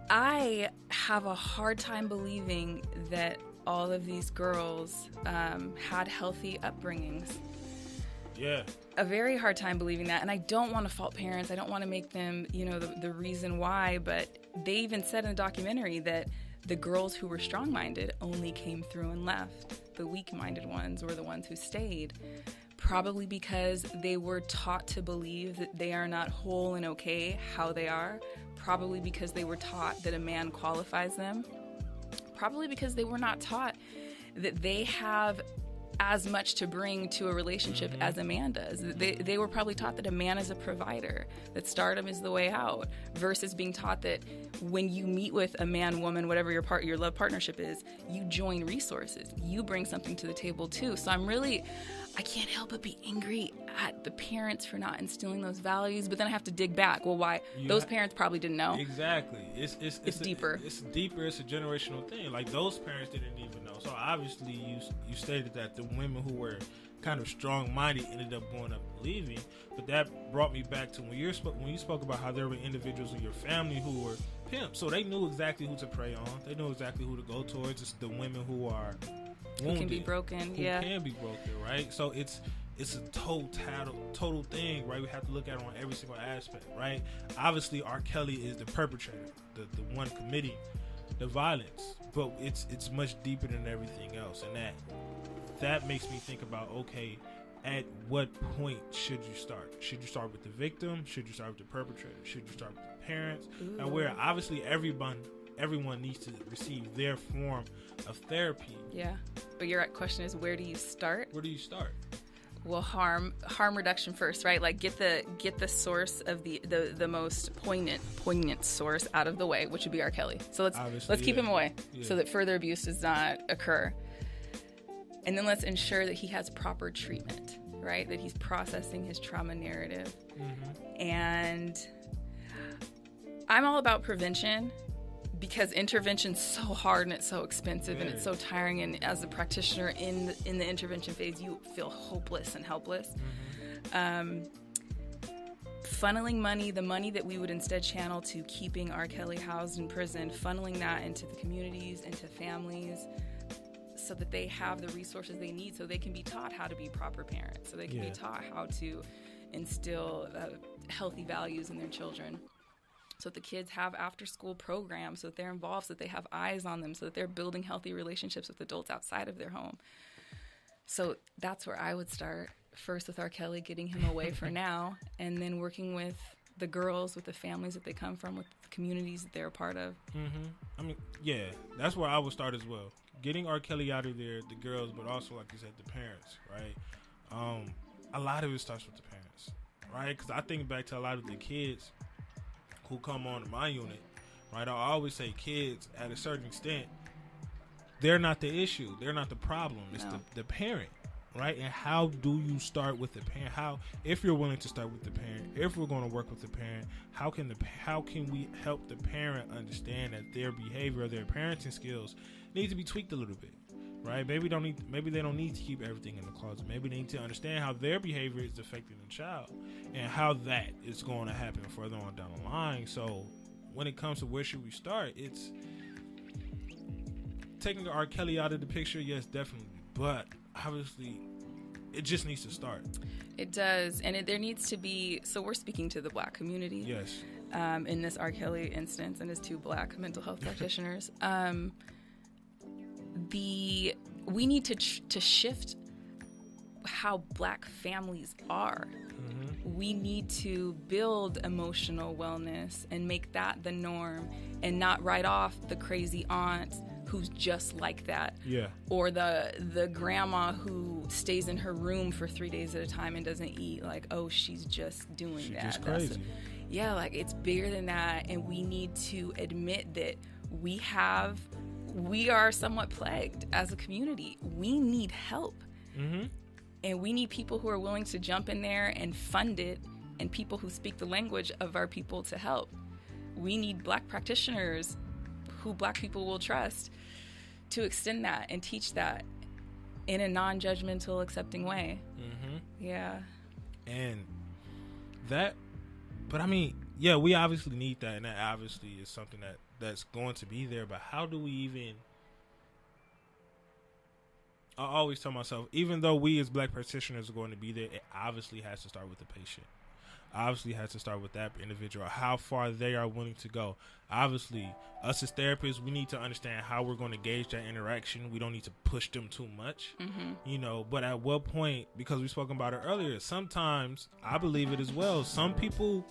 I have a hard time believing that all of these girls had healthy upbringings. Yeah. A very hard time believing that. And I don't want to fault parents. I don't want to make them, the reason why. But they even said in the documentary that the girls who were strong-minded only came through and left. The weak-minded ones were the ones who stayed. Probably because they were taught to believe that they are not whole and okay how they are. Probably because they were taught that a man qualifies them. Probably because they were not taught that they have as much to bring to a relationship as a man does. They were probably taught that a man is a provider, that stardom is the way out, versus being taught that when you meet with a man, woman, whatever your love partnership is, you join resources. You bring something to the table too. So I can't help but be angry at the parents for not instilling those values, but then I have to dig back. Well, why? Those parents probably didn't know. Exactly. It's deeper. It's deeper. It's a generational thing. Like, those parents didn't even know. So obviously you stated that the women who were kind of strong-minded ended up going up and leaving. But that brought me back to when you spoke about how there were individuals in your family who were pimps. So they knew exactly who to prey on. They knew exactly who to go towards. It's the women who are wounded, who can be broken. Who can be broken, right? So it's a total thing, right? We have to look at it on every single aspect, right? Obviously, R. Kelly is the perpetrator, the one committing the violence, but it's much deeper than everything else, and that makes me think about, okay, at what point should you start? Should you start with the victim? Should you start with the perpetrator? Should you start with the parents? Ooh. And where obviously everyone needs to receive their form of therapy. Yeah, but your question is, where do you start? Where do you start? Well, harm reduction first, right? Like, get the source of the most poignant source out of the way, which would be R. Kelly. So let's keep him away, so that further abuse does not occur. And then let's ensure that he has proper treatment, right? That he's processing his trauma narrative. Mm-hmm. And I'm all about prevention, because intervention's so hard and it's so expensive and it's so tiring. And as a practitioner in the intervention phase, you feel hopeless and helpless. Mm-hmm. Funneling money, the money that we would instead channel to keeping R. Kelly housed in prison, funneling that into the communities, into families, so that they have the resources they need, so they can be taught how to be proper parents, so they can be taught how to instill healthy values in their children. So that the kids have after-school programs, so that they're involved, so that they have eyes on them, so that they're building healthy relationships with adults outside of their home. So that's where I would start, first with R. Kelly, getting him away for now, and then working with the girls, with the families that they come from, with the communities that they're a part of. Mm-hmm. I mean, yeah, that's where I would start as well. Getting R. Kelly out of there, the girls, but also, like you said, the parents, right? A lot of it starts with the parents, right? Because I think back to a lot of the kids who come on to my unit, right? I always say kids, at a certain extent, they're not the issue. They're not the problem. It's the parent, right? And how do you start with the parent? If you're willing to start with the parent, if we're going to work with the parent, how can we help the parent understand that their behavior, their parenting skills need to be tweaked a little bit, right? Maybe they don't need to keep everything in the closet. Maybe they need to understand how their behavior is affecting the child and how that is going to happen further on down the line. So when it comes to where should we start, it's taking R. Kelly out of the picture, yes, definitely. But obviously, it just needs to start. It does. And there needs to be, so we're speaking to the Black community. Yes. In this R. Kelly instance, and his two Black mental health practitioners. We need to shift how Black families are. Mm-hmm. We need to build emotional wellness and make that the norm, and not write off the crazy aunt who's just like that. Yeah. Or the grandma who stays in her room for 3 days at a time and doesn't eat. Like, oh, she's just doing that. Just crazy. Like, it's bigger than that, and we need to admit that we are somewhat plagued as a community. We need help. Mm-hmm. And we need people who are willing to jump in there and fund it, and people who speak the language of our people to help. We need Black practitioners who Black people will trust. to extend that and teach that in a non-judgmental, accepting way. Yeah. And that, but I mean, yeah, we obviously need that, and that obviously is something that's going to be there. But how do we even? I always tell myself, even though we as Black practitioners are going to be there, it obviously has to start with the patient. Obviously has to start with that individual, how far they are willing to go. Obviously, us as therapists, we need to understand how we're going to gauge that interaction. We don't need to push them too much, but at what point, because we spoke about it earlier, sometimes, I believe it as well, some people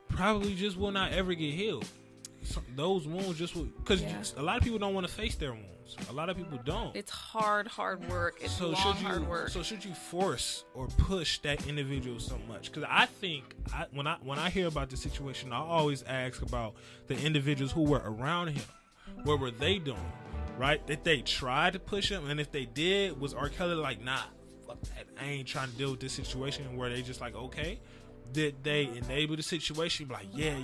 probably just will not ever get healed. Those wounds just will, because a lot of people don't want to face their wounds. A lot of people don't. It's hard work. It's hard work. So should you force or push that individual so much? Because I think when I hear about the situation, I always ask about the individuals who were around him. What were they doing? Right? Did they try to push him? And if they did, was R. Kelly like, nah, fuck that, I ain't trying to deal with this situation? Where they just like, okay. Did they enable the situation? Like, yeah.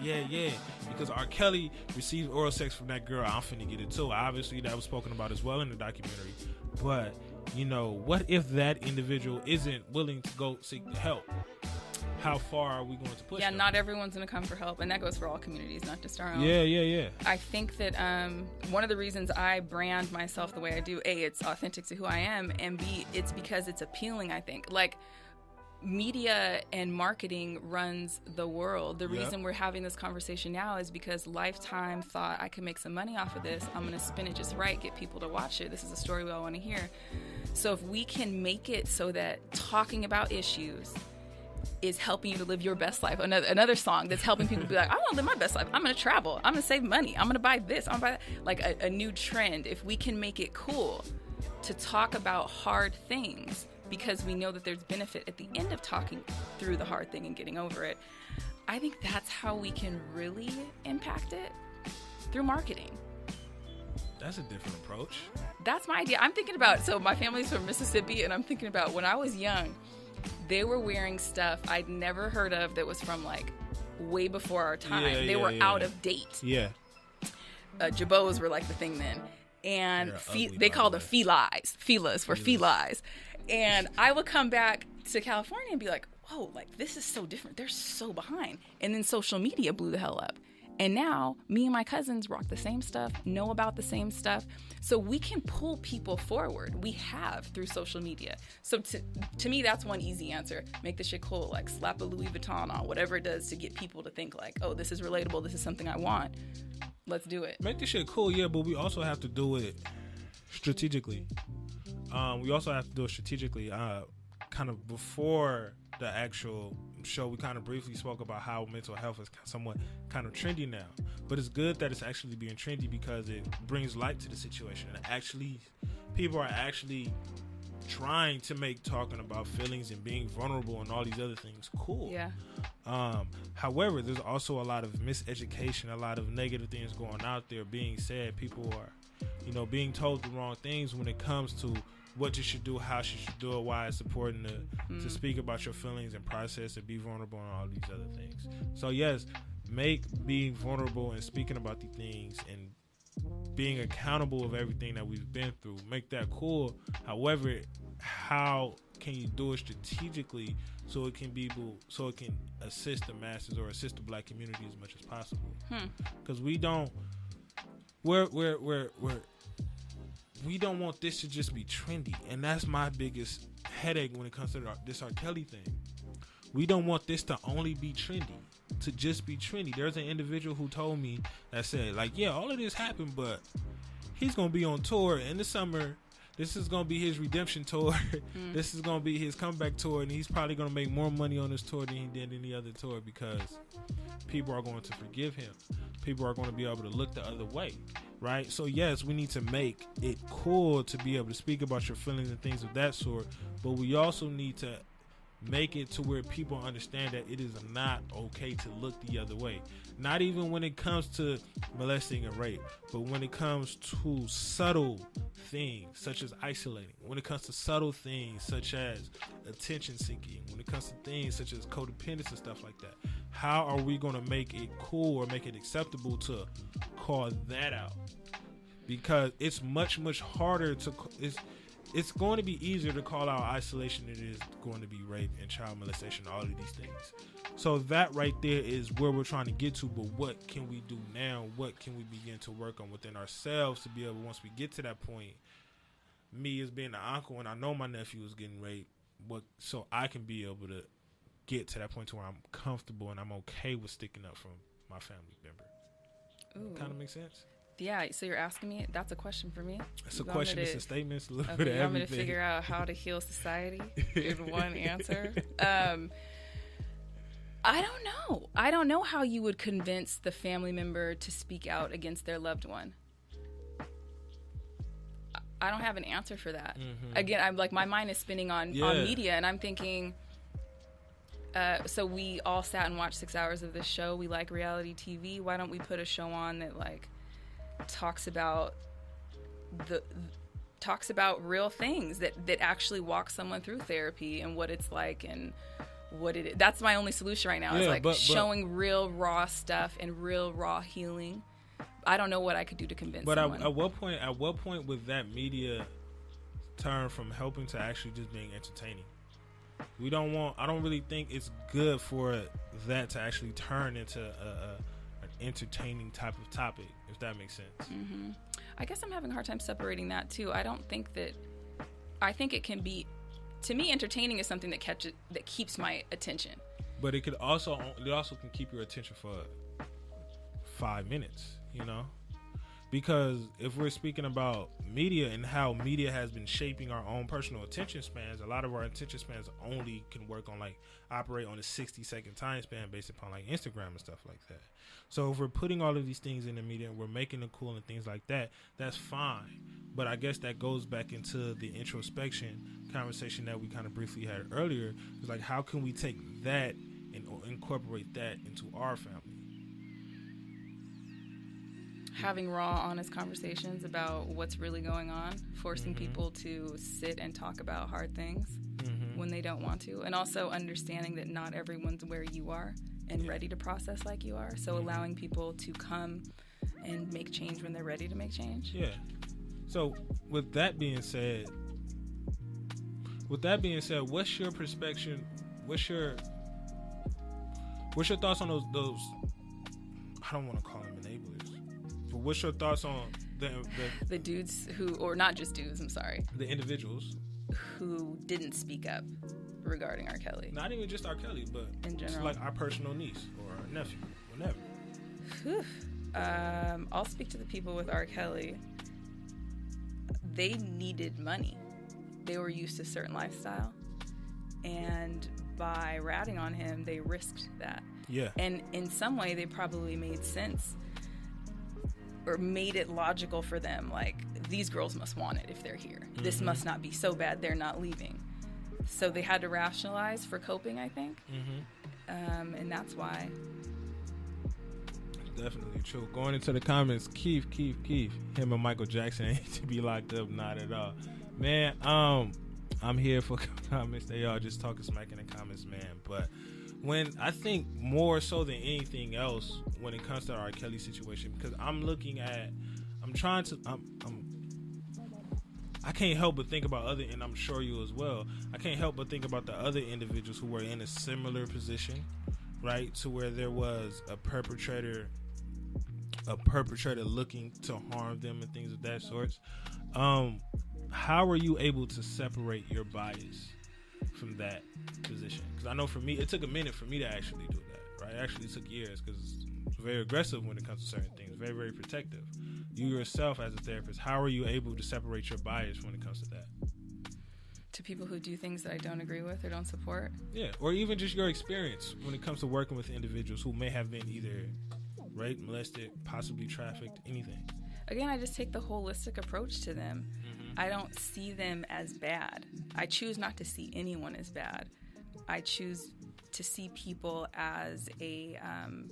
Because R. Kelly received oral sex from that girl. I'm finna get it too. Obviously, that was spoken about as well in the documentary. But, what if that individual isn't willing to go seek the help? How far are we going to push them? Not everyone's going to come for help. And that goes for all communities, not just our own. Yeah. I think that one of the reasons I brand myself the way I do, A, it's authentic to who I am, and B, it's because it's appealing, I think. Like, media and marketing runs the world. The reason we're having this conversation now is because Lifetime thought, I could make some money off of this. I'm going to spin it just right, get people to watch it. This is a story we all want to hear. So if we can make it so that talking about issues is helping you to live your best life. Another song that's helping people be like, I want to live my best life. I'm going to travel. I'm going to save money. I'm going to buy this. I'm going to buy that. Like a new trend. If we can make it cool to talk about hard things, because we know that there's benefit at the end of talking through the hard thing and getting over it, I think that's how we can really impact it, through marketing. That's a different approach. That's my idea. I'm thinking about, so my family's from Mississippi, and I'm thinking about when I was young, they were wearing stuff I'd never heard of that was from like way before our time. They were out of date. Yeah. Jabots were like the thing then. And they called them felines. Felas were felines. And I would come back to California and be like, whoa, like this is so different. They're so behind. And then social media blew the hell up. And now me and my cousins rock the same stuff, know about the same stuff. So we can pull people forward. We have through social media. So to me, that's one easy answer. Make the shit cool. Like slap a Louis Vuitton on, whatever it does to get people to think like, oh, this is relatable. This is something I want. Let's do it. Make the shit cool, yeah, but we also have to do it strategically. Kind of before the actual show, we kind of briefly spoke about how mental health is somewhat kind of trendy now. But it's good that it's actually being trendy because it brings light to the situation. And actually, people are actually trying to make talking about feelings and being vulnerable and all these other things cool. Yeah. However, there's also a lot of miseducation, a lot of negative things going out there being said. People are, being told the wrong things when it comes to what you should do, how you should do it, why it's important to speak about your feelings and process and be vulnerable and all these other things. So yes, make being vulnerable and speaking about the things and being accountable of everything that we've been through, make that cool. However, how can you do it strategically so it can assist the masses or assist the Black community as much as possible? Because we don't want this to just be trendy, and that's my biggest headache when it comes to this R. Kelly thing. We don't want this to only be trendy, to just be trendy. There's an individual who told me that said, like, yeah, all of this happened, but he's gonna be on tour in the summer. This is gonna be his redemption tour. This is gonna be his comeback tour, and he's probably gonna make more money on this tour than he did any other tour because people are going to forgive him. People are going to be able to look the other way. Right? So yes, we need to make it cool to be able to speak about your feelings and things of that sort, but we also need to make it to where people understand that it is not okay to look the other way. Not even when it comes to molesting and rape, but when it comes to subtle things such as isolating, when it comes to subtle things such as attention seeking, when it comes to things such as codependence and stuff like that. How are we going to make it cool or make it acceptable to call that out? because it's much harder to. It's going to be easier to call out isolation than it is going to be rape and child molestation, all of these things. So that right there is where we're trying to get to. But what can we do now? What can we begin to work on within ourselves to be able, once we get to that point, me as being an uncle, and I know my nephew is getting raped, so I can be able to get to that point to where I'm comfortable and I'm okay with sticking up for my family member. Kind of makes sense? Yeah, so you're asking me, that's a question for me? It's a question, it's a statement, it's a little okay, bit of you want me to everything. figure out how to heal society in one answer? I don't know. I don't know how you would convince the family member to speak out against their loved one. I don't have an answer for that. Mm-hmm. Again, I'm like, my mind is spinning on media, and I'm thinking, so we all sat and watched 6 hours of this show. We like reality TV. Why don't we put a show on that, like, talks about real things that actually walk someone through therapy and what it's like and what it is. That's my only solution right now. Yeah, is like but showing real raw stuff and real raw healing. I don't know what I could do to convince someone. At what point would that media turn from helping to actually just being entertaining? I don't really think it's good for that to actually turn into an entertaining type of topic, if that makes sense. Mm-hmm. I guess I'm having a hard time separating that too. I think it can be, to me, entertaining is something that keeps my attention. But it also can keep your attention for 5 minutes, you know? Because if we're speaking about media and how media has been shaping our own personal attention spans, a lot of our attention spans only can operate on a 60-second time span based upon like Instagram and stuff like that. So if we're putting all of these things in the media and we're making it cool and things like that, that's fine. But I guess that goes back into the introspection conversation that we kind of briefly had earlier. It's like, how can we take that and incorporate that into our family? Having raw, honest conversations about what's really going on, forcing people to sit and talk about hard things when they don't want to, and also understanding that not everyone's where you are and ready to process like you are. So allowing people to come and make change when they're ready to make change. Yeah. So with that being said, what's your perspective? What's your thoughts on those? I don't want to call them enablers. But what's your thoughts on the dudes who, or not just dudes, I'm sorry, the individuals who didn't speak up regarding R. Kelly? Not even just R. Kelly, but in general, like our personal niece or our nephew, whatever. I'll speak to the people with R. Kelly. They needed money. They were used to a certain lifestyle, and by ratting on him, they risked that. Yeah. And in some way, they probably made sense, or made it logical for them, like, these girls must want it if they're here. Mm-hmm. This must not be so bad they're not leaving. So they had to rationalize for coping, I think. Mm-hmm. And that's why. Definitely true. Going into the comments, Keith. Him and Michael Jackson ain't to be locked up, not at all. Man, I'm here for comments. They all just talking smack in the comments, man. But when I think more so than anything else when it comes to our Kelly situation, because I can't help but think about and I'm sure you as well, I can't help but think about the other individuals who were in a similar position, right? To where there was a perpetrator looking to harm them and things of that sort. How are you able to separate your bias from that position? Because I know for me, it took a minute for me to actually do that, right? It actually took years because it's very aggressive when it comes to certain things, very, very protective. You yourself as a therapist, how are you able to separate your bias when it comes to that? To people who do things that I don't agree with or don't support? Yeah, or even just your experience when it comes to working with individuals who may have been either raped, molested, possibly trafficked, anything. Again, I just take the holistic approach to them. Mm-hmm. I don't see them as bad. I choose not to see anyone as bad. I choose to see people as a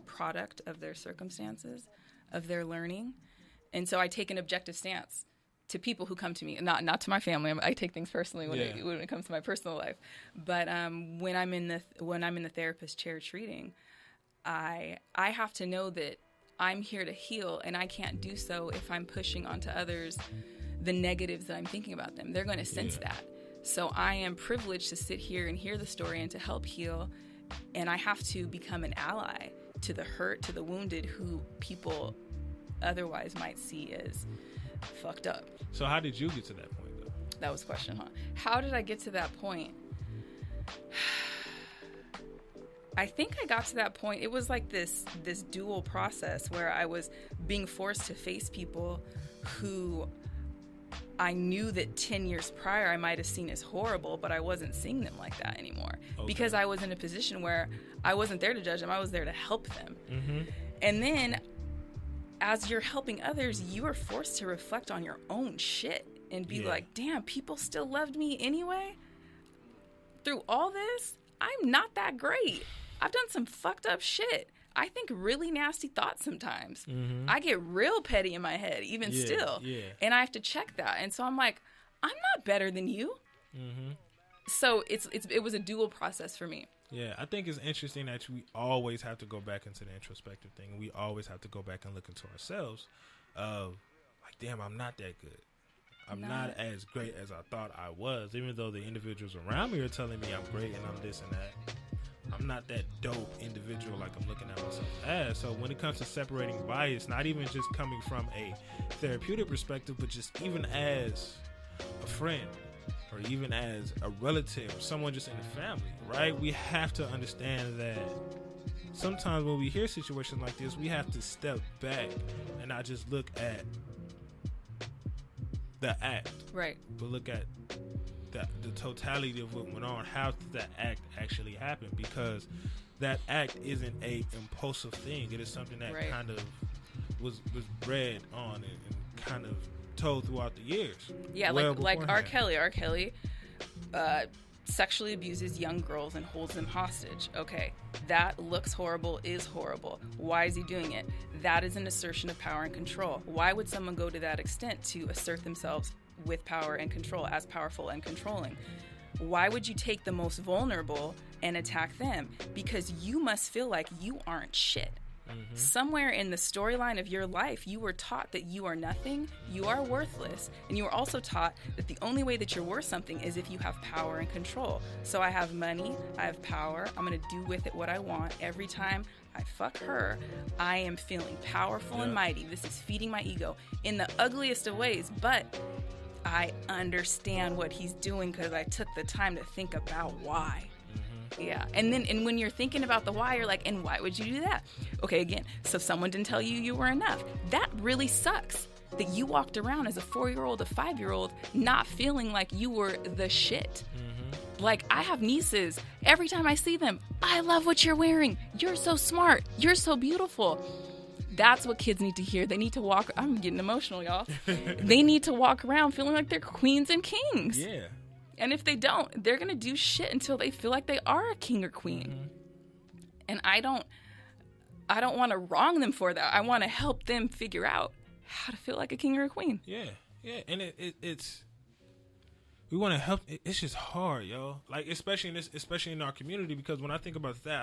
product of their circumstances, of their learning. And so I take an objective stance to people who come to me, not to my family. I take things personally when it comes to my personal life. But when I'm in the therapist chair treating, I have to know that I'm here to heal, and I can't do so if I'm pushing onto others the negatives that I'm thinking about them. They're going to sense that. So I am privileged to sit here and hear the story and to help heal, and I have to become an ally to the hurt, to the wounded, who people otherwise might see as fucked up. So how did you get to that point, though? That was the question, huh? How did I get to that point? I think I got to that point. It was like this dual process where I was being forced to face people who I knew that 10 years prior I might have seen as horrible, but I wasn't seeing them like that anymore. Okay. Because I was in a position where I wasn't there to judge them. I was there to help them. Mm-hmm. And then as you're helping others, you are forced to reflect on your own shit and be like, damn, people still loved me anyway? Through all this, I'm not that great. I've done some fucked up shit. I think really nasty thoughts sometimes. Mm-hmm. I get real petty in my head, even still. Yeah. And I have to check that. And so I'm like, I'm not better than you. Mm-hmm. So it was a dual process for me. Yeah, I think it's interesting that we always have to go back into the introspective thing. And we always have to go back and look into ourselves of, like, damn, I'm not that good. I'm not as great as I thought I was, even though the individuals around me are telling me I'm great and I'm this and that. I'm not that dope individual like I'm looking at myself as. So when it comes to separating bias, not even just coming from a therapeutic perspective, but just even as a friend or even as a relative or someone just in the family, right? We have to understand that sometimes when we hear situations like this, we have to step back and not just look at the act, right? But look at the totality of what went on. How did that act actually happen? Because that act isn't a impulsive thing. It is something that kind of was bred on and kind of told throughout the years. Yeah, like R. Kelly sexually abuses young girls and holds them hostage. Okay, that looks horrible, is horrible. Why is he doing it? That is an assertion of power and control. Why would someone go to that extent to assert themselves with power and control, as powerful and controlling? Why would you take the most vulnerable and attack them? Because you must feel like you aren't shit. Mm-hmm. Somewhere in the storyline of your life, you were taught that you are nothing, you are worthless, and you were also taught that the only way that you're worth something is if you have power and control. So I have money, I have power, I'm going to do with it what I want. Every time I fuck her, I am feeling powerful and mighty. This is feeding my ego in the ugliest of ways, but I understand what he's doing because I took the time to think about why. Yeah, and when you're thinking about the why, you're like, and why would you do that? Okay, again, so someone didn't tell you were enough. That really sucks that you walked around as a 4-year-old, a 5-year-old, not feeling like you were the shit. Mm-hmm. Like, I have nieces. Every time I see them, I love what you're wearing. You're so smart. You're so beautiful. That's what kids need to hear. They need to walk. I'm getting emotional, y'all. They need to walk around feeling like they're queens and kings. Yeah. And if they don't, they're going to do shit until they feel like they are a king or queen. Mm-hmm. And I don't want to wrong them for that. I want to help them figure out how to feel like a king or a queen. Yeah. Yeah. And it's we want to help. It's just hard, yo. Like, especially in our community, because when I think about that,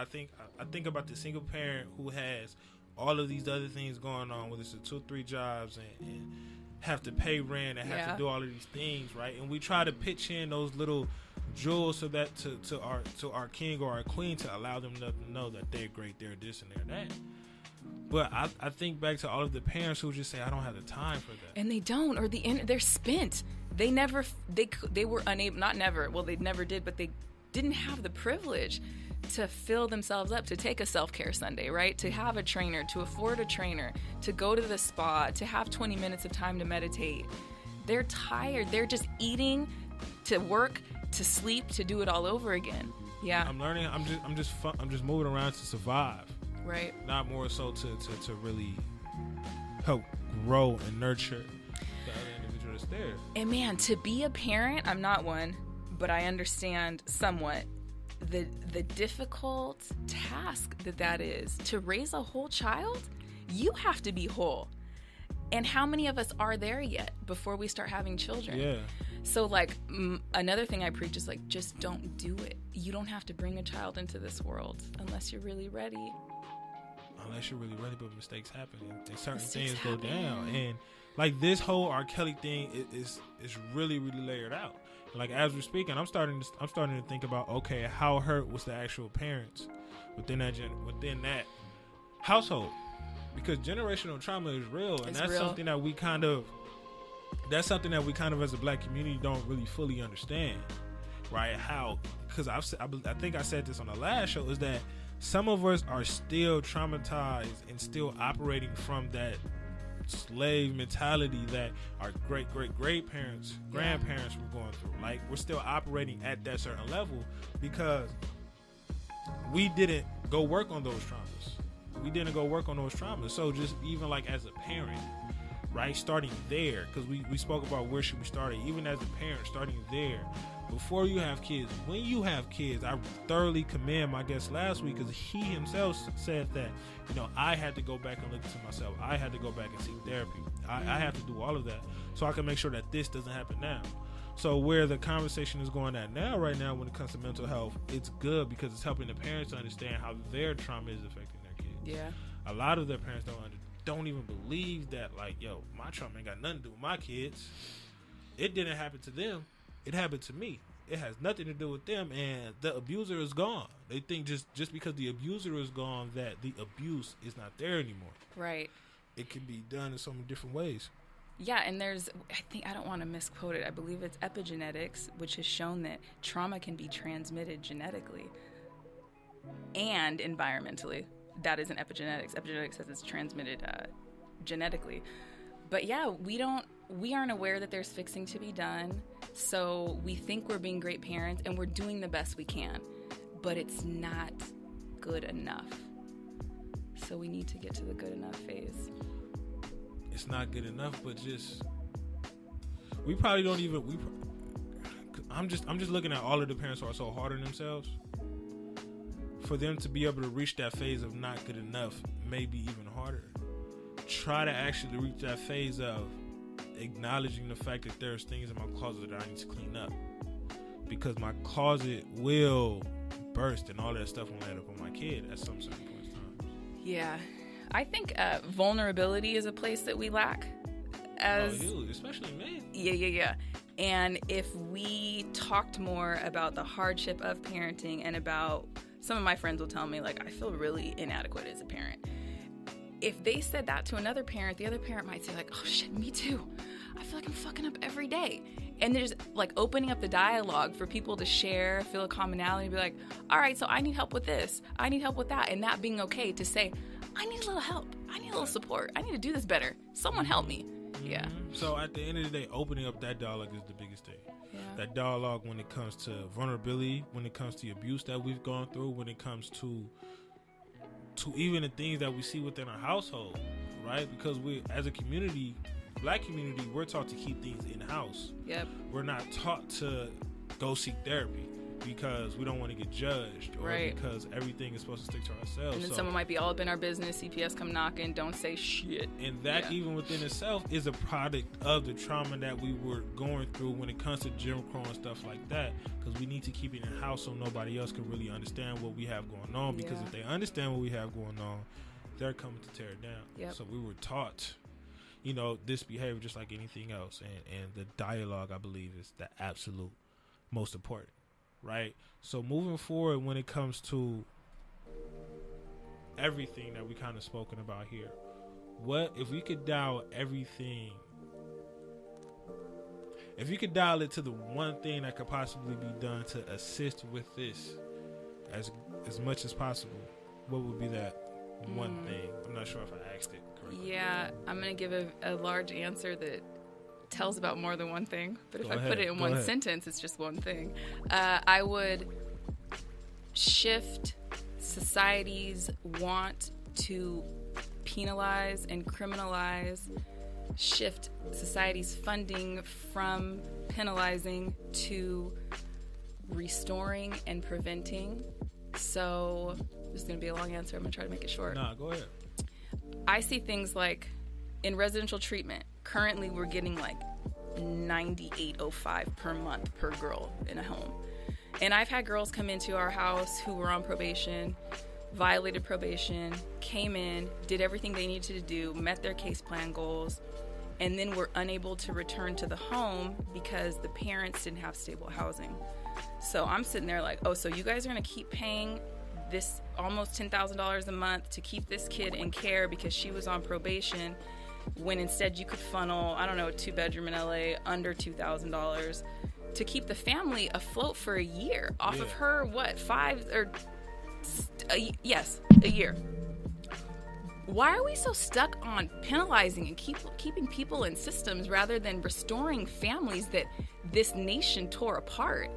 I think about the single parent who has all of these other things going on, whether it's 2 or 3 jobs and have to pay rent and have to do all of these things, right? And we try to pitch in those little jewels so that to our king or our queen, to allow them to know that they're great, they're this and they're that. But I think back to all of the parents who just say, I don't have the time for that. And they don't, or they're spent. They were unable, not never, well, they never did, but they didn't have the privilege to fill themselves up, to take a self-care Sunday, right? To have a trainer, to afford a trainer, to go to the spa, to have 20 minutes of time to meditate. They're tired. They're just eating, to work, to sleep, to do it all over again. Yeah. I'm learning. I'm just moving around to survive. Right. Not more so to really help grow and nurture the other individual that's there. And man, to be a parent, I'm not one, but I understand somewhat the difficult task that is. To raise a whole child, you have to be whole. And how many of us are there yet before we start having children? Yeah. So, like, another thing I preach is, like, just don't do it. You don't have to bring a child into this world unless you're really ready. unless you're really ready, but mistakes happen and certain things go down. And like this whole R. Kelly thing is really, really layered out. Like as we're speaking, I'm starting to think about, okay, how hurt was the actual parents within that household, because generational trauma is real, and that's something that we kind of as a black community don't really fully understand, right? How, because I think I said this on the last show, is that some of us are still traumatized and still operating from that slave mentality that our great parents, grandparents were going through. Like, we're still operating at that certain level because we didn't go work on those traumas. So just even like as a parent, right, starting there, because we spoke about where should we start, even as a parent, starting there before you have kids. When you have kids, I thoroughly commend my guest last week, because he himself said that, you know, I had to go back and look into myself. I had to go back and seek therapy. I have to do all of that so I can make sure that this doesn't happen now. So where the conversation is going at now, right now, when it comes to mental health, it's good because it's helping the parents understand how their trauma is affecting their kids. Yeah. A lot of their parents don't even believe that, like, yo, my trauma ain't got nothing to do with my kids. It didn't happen to them. It happened to me. It has nothing to do with them, and the abuser is gone. They think just because the abuser is gone that the abuse is not there anymore. Right. It can be done in so many different ways. Yeah, and I don't want to misquote it. I believe it's epigenetics, which has shown that trauma can be transmitted genetically and environmentally. That isn't epigenetics. Epigenetics says it's transmitted genetically. But yeah, we aren't aware that there's fixing to be done. So we think we're being great parents and we're doing the best we can, but it's not good enough. So we need to get to the good enough phase. It's not good enough, but just we probably don't even. I'm just looking at all of the parents who are so hard on themselves. For them to be able to reach that phase of not good enough, maybe even harder. Try to actually reach that phase of acknowledging the fact that there's things in my closet that I need to clean up, because my closet will burst and all that stuff will end up on my kid at some certain point in time. Yeah, I think vulnerability is a place that we lack especially men. Yeah. And if we talked more about the hardship of parenting, and about, some of my friends will tell me, like, I feel really inadequate as a parent. If they said that to another parent, the other parent might say, like, oh shit, me too. I feel like I'm fucking up every day. And there's like opening up the dialogue for people to share, feel a commonality, be like, all right, so I need help with this. I need help with that. And that being okay to say, I need a little help. I need a little support. I need to do this better. Someone help me. Yeah. So at the end of the day, opening up that dialogue is the biggest thing. Yeah. That dialogue when it comes to vulnerability, when it comes to abuse that we've gone through, when it comes to even the things that we see within our household, right? Because we, as a community, black community, we're taught to keep things in-house. Yep. We're not taught to go seek therapy because we don't want to get judged, or because everything is supposed to stick to ourselves. And then someone might be all up in our business, CPS come knocking, don't say shit. And that even within itself is a product of the trauma that we were going through when it comes to Jim Crow and stuff like that, because we need to keep it in-house so nobody else can really understand what we have going on, because if they understand what we have going on, they're coming to tear it down. Yep. So we were taught, you know, this behavior just like anything else, and the dialogue, I believe, is the absolute most important. Right? So moving forward, when it comes to everything that we kind of spoken about here, what if we could dial everything, if you could dial it to the one thing that could possibly be done to assist with this as much as possible, what would be that one thing? I'm not sure if I asked it correctly. Yeah, I'm going to give a large answer that tells about more than one thing, but if I put it in one sentence, it's just one thing. I would shift society's want to penalize and criminalize, shift society's funding from penalizing to restoring and preventing. So this is going to be a long answer. I'm going to try to make it short. Nah, go ahead. I see things like in residential treatment, currently we're getting like $98.05 per month per girl in a home. And I've had girls come into our house who were on probation violated probation, came in, did everything they needed to do, met their case plan goals, and then were unable to return to the home because the parents didn't have stable housing. So I'm sitting there like, oh, so you guys are going to keep paying this almost $10,000 a month to keep this kid in care because she was on probation, when instead you could funnel, I don't know, a 2-bedroom in LA under $2,000 to keep the family afloat for a year off of her, a year. Why are we so stuck on penalizing and keeping people in systems rather than restoring families that this nation tore apart?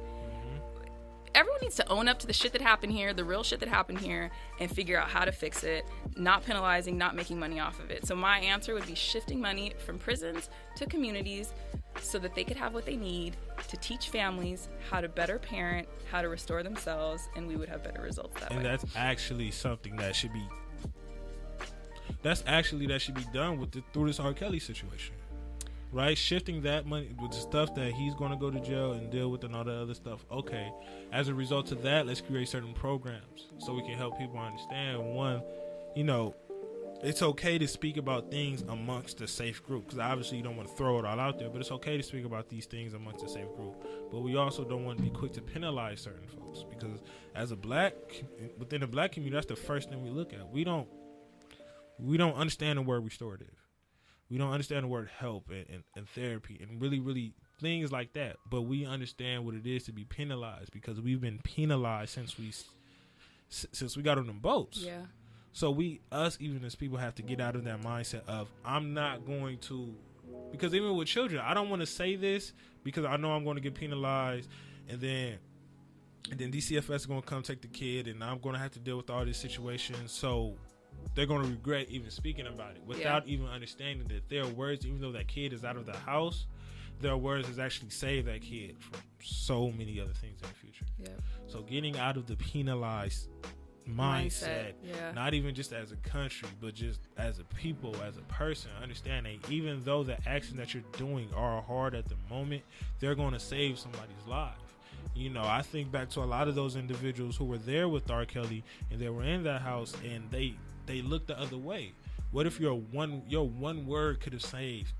Everyone needs to own up to the shit that happened here, the real shit that happened here, and figure out how to fix it, not penalizing, not making money off of it. So my answer would be shifting money from prisons to communities so that they could have what they need to teach families how to better parent, how to restore themselves, and we would have better results that way. And that's actually something that should be done through this R. Kelly situation. Right, shifting that money with the stuff that he's going to go to jail and deal with and all the other stuff. Okay, as a result of that, let's create certain programs so we can help people understand. One, it's okay to speak about things amongst a safe group, because obviously you don't want to throw it all out there, but it's okay to speak about these things amongst a safe group. But we also don't want to be quick to penalize certain folks, because as within the black community, that's the first thing we look at. We don't understand the word restorative. We don't understand the word help and therapy and really things like that. But we understand what it is to be penalized, because we've been penalized since we got on them boats. Yeah. So even as people, have to get out of that mindset of, I'm not going to, because even with children, I don't want to say this because I know I'm going to get penalized, and then DCFS is going to come take the kid, and I'm going to have to deal with all this situation. So they're going to regret even speaking about it without even understanding that there are words, even though that kid is out of the house, there are words that actually save that kid from so many other things in the future. Yep. So getting out of the penalized mindset, not even just as a country, but just as a people, as a person, understanding even though the actions that you're doing are hard at the moment, they're going to save somebody's life. I think back to a lot of those individuals who were there with R. Kelly and they were in that house and they looked the other way. What if your one word could have saved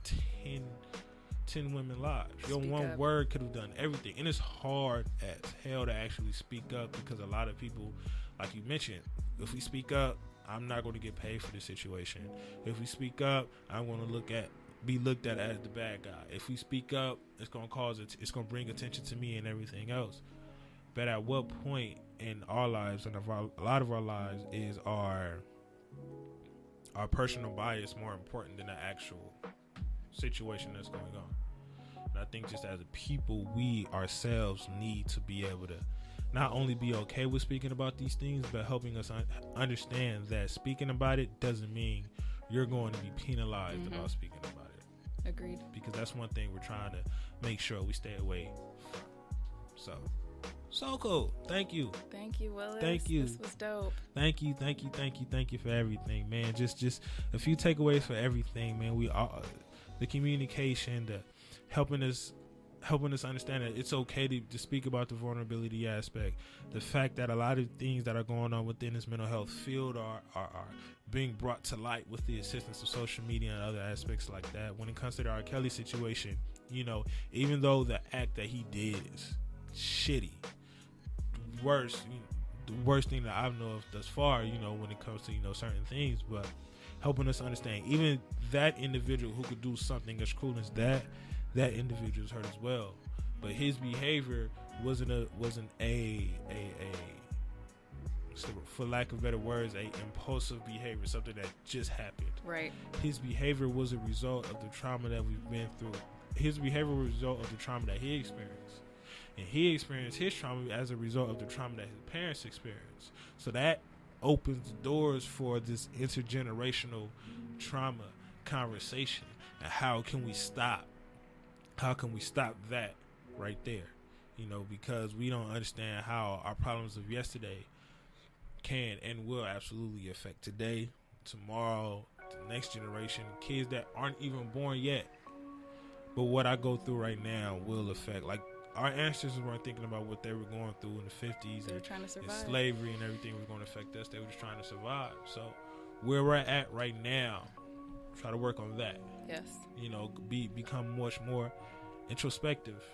10 women lives? Your one word could have done everything. And it's hard as hell to actually speak up, because a lot of people, like you mentioned, if we speak up, I'm not going to get paid for this situation. If we speak up, I'm going to be looked at as the bad guy. If we speak up, it's going to bring attention to me and everything else. But at what point in our lives, and a lot of our lives, is our personal bias more important than the actual situation that's going on? And I think just as a people, we ourselves need to be able to not only be okay with speaking about these things, but helping us understand that speaking about it doesn't mean you're going to be penalized about speaking about it. Agreed. Because that's one thing we're trying to make sure we stay away from. So cool. Thank you. Thank you, Willis. Thank you. This was dope. Thank you for everything, man. Just a few takeaways for everything, man. We all, the communication, the helping us understand that it's okay to speak about the vulnerability aspect. The fact that a lot of things that are going on within this mental health field are being brought to light with the assistance of social media and other aspects like that. When it comes to the R. Kelly situation, even though the act that he did is shitty, the worst thing that I've known of thus far, when it comes to, certain things, but helping us understand even that individual who could do something as cruel as that individual is hurt as well. But his behavior wasn't a for lack of better words, a impulsive behavior, something that just happened. Right. His behavior was a result of the trauma that we've been through. His behavior was a result of the trauma that he experienced. And he experienced his trauma as a result of the trauma that his parents experienced. So that opens the doors for this intergenerational trauma conversation. And how can we stop that right there? Because we don't understand how our problems of yesterday can and will absolutely affect today, tomorrow, the next generation, kids that aren't even born yet. But what I go through right now will affect, like our ancestors weren't thinking about what they were going through in the 50s. They were trying to survive. And slavery and everything was going to affect us. They were just trying to survive. So where we're at right now, try to work on that. Yes. You know, become much more introspective.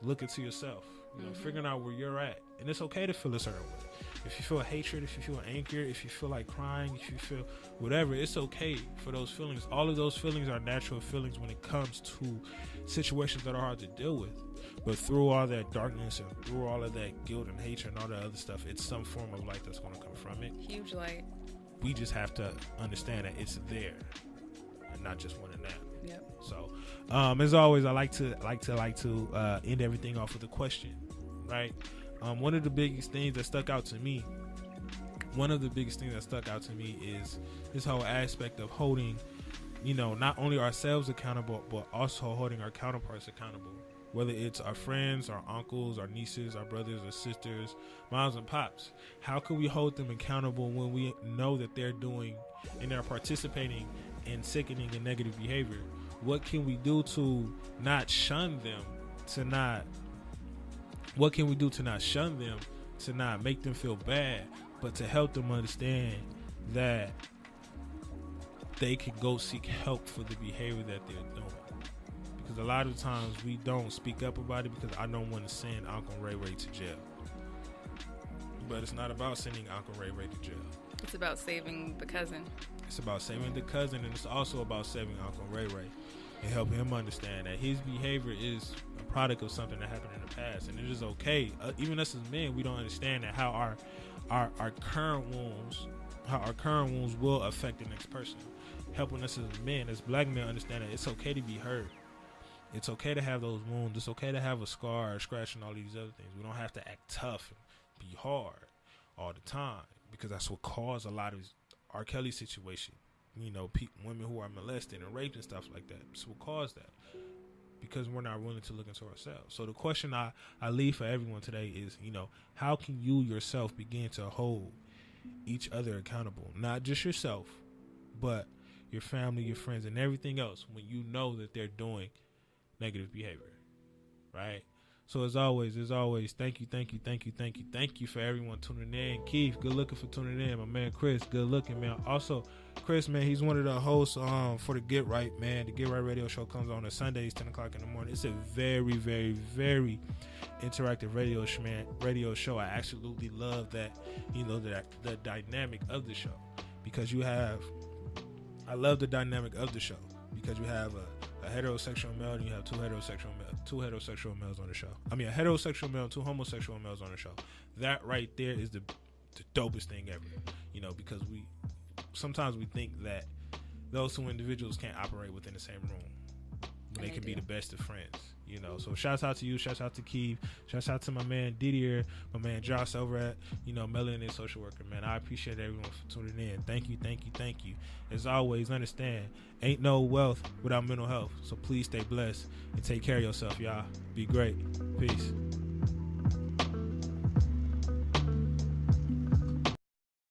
Look into yourself. You know, figuring out where you're at. And it's okay to feel a certain way. If you feel hatred, if you feel anger, if you feel like crying, if you feel whatever, it's okay for those feelings. All of those feelings are natural feelings when it comes to situations that are hard to deal with. But through all that darkness and through all of that guilt and hatred and all that other stuff, it's some form of light that's going to come from it. Huge light. We just have to understand that it's there and not just one and that. Yep. So, as always, I like to end everything off with a question, right? One of the biggest things that stuck out to me is this whole aspect of holding, you know, not only ourselves accountable, but also holding our counterparts accountable. Whether it's our friends, our uncles, our nieces, our brothers or sisters, moms and pops. How can we hold them accountable when we know that they're doing and they're participating in sickening and negative behavior? What can we do to not shun them, what can we do to not shun them, to not make them feel bad, but to help them understand that they can go seek help for the behavior that they're doing? Because a lot of times we don't speak up about it because I don't want to send Uncle Ray Ray to jail. But it's not about sending Uncle Ray Ray to jail. It's about saving the cousin. It's about saving the cousin, and it's also about saving Uncle Ray Ray and helping him understand that his behavior is a product of something that happened in the past, and it is okay. Even us as men, we don't understand that how our current wounds will affect the next person. Helping us as men, as black men, understand that it's okay to be hurt. It's okay to have those wounds. It's okay to have a scar, a scratch, and all these other things. We don't have to act tough and be hard all the time, because that's what caused a lot of R. Kelly situation. You know, women who are molested and raped and stuff like that. It's what caused that, because we're not willing to look into ourselves. So the question I leave for everyone today is, you know, how can you yourself begin to hold each other accountable? Not just yourself, but your family, your friends, and everything else when you know that they're doing negative behavior, right? So as always, thank you for everyone tuning in. Keith, good looking for tuning in. My man Chris, good looking, man. Also, Chris, man, he's one of the hosts for the Get Right, man. The Get Right radio show comes on Sundays, 10 o'clock in the morning. It's a very, very, very interactive radio show. I absolutely love that, you know, the dynamic of the show, because I love the dynamic of the show, because you have a heterosexual male and you have two heterosexual males on the show. I mean, a heterosexual male and two homosexual males on the show. That right there is the dopest thing ever, you know, because sometimes we think that those two individuals can't operate within the same room. They can be the best of friends, you know. So shouts out to you, shouts out to Keith, shouts out to my man Didier, my man Josh over at, you know, Melanin Social Worker, man. I appreciate everyone for tuning in. Thank you. As always, understand, ain't no wealth without mental health. So please stay blessed and take care of yourself, y'all. Be great. Peace.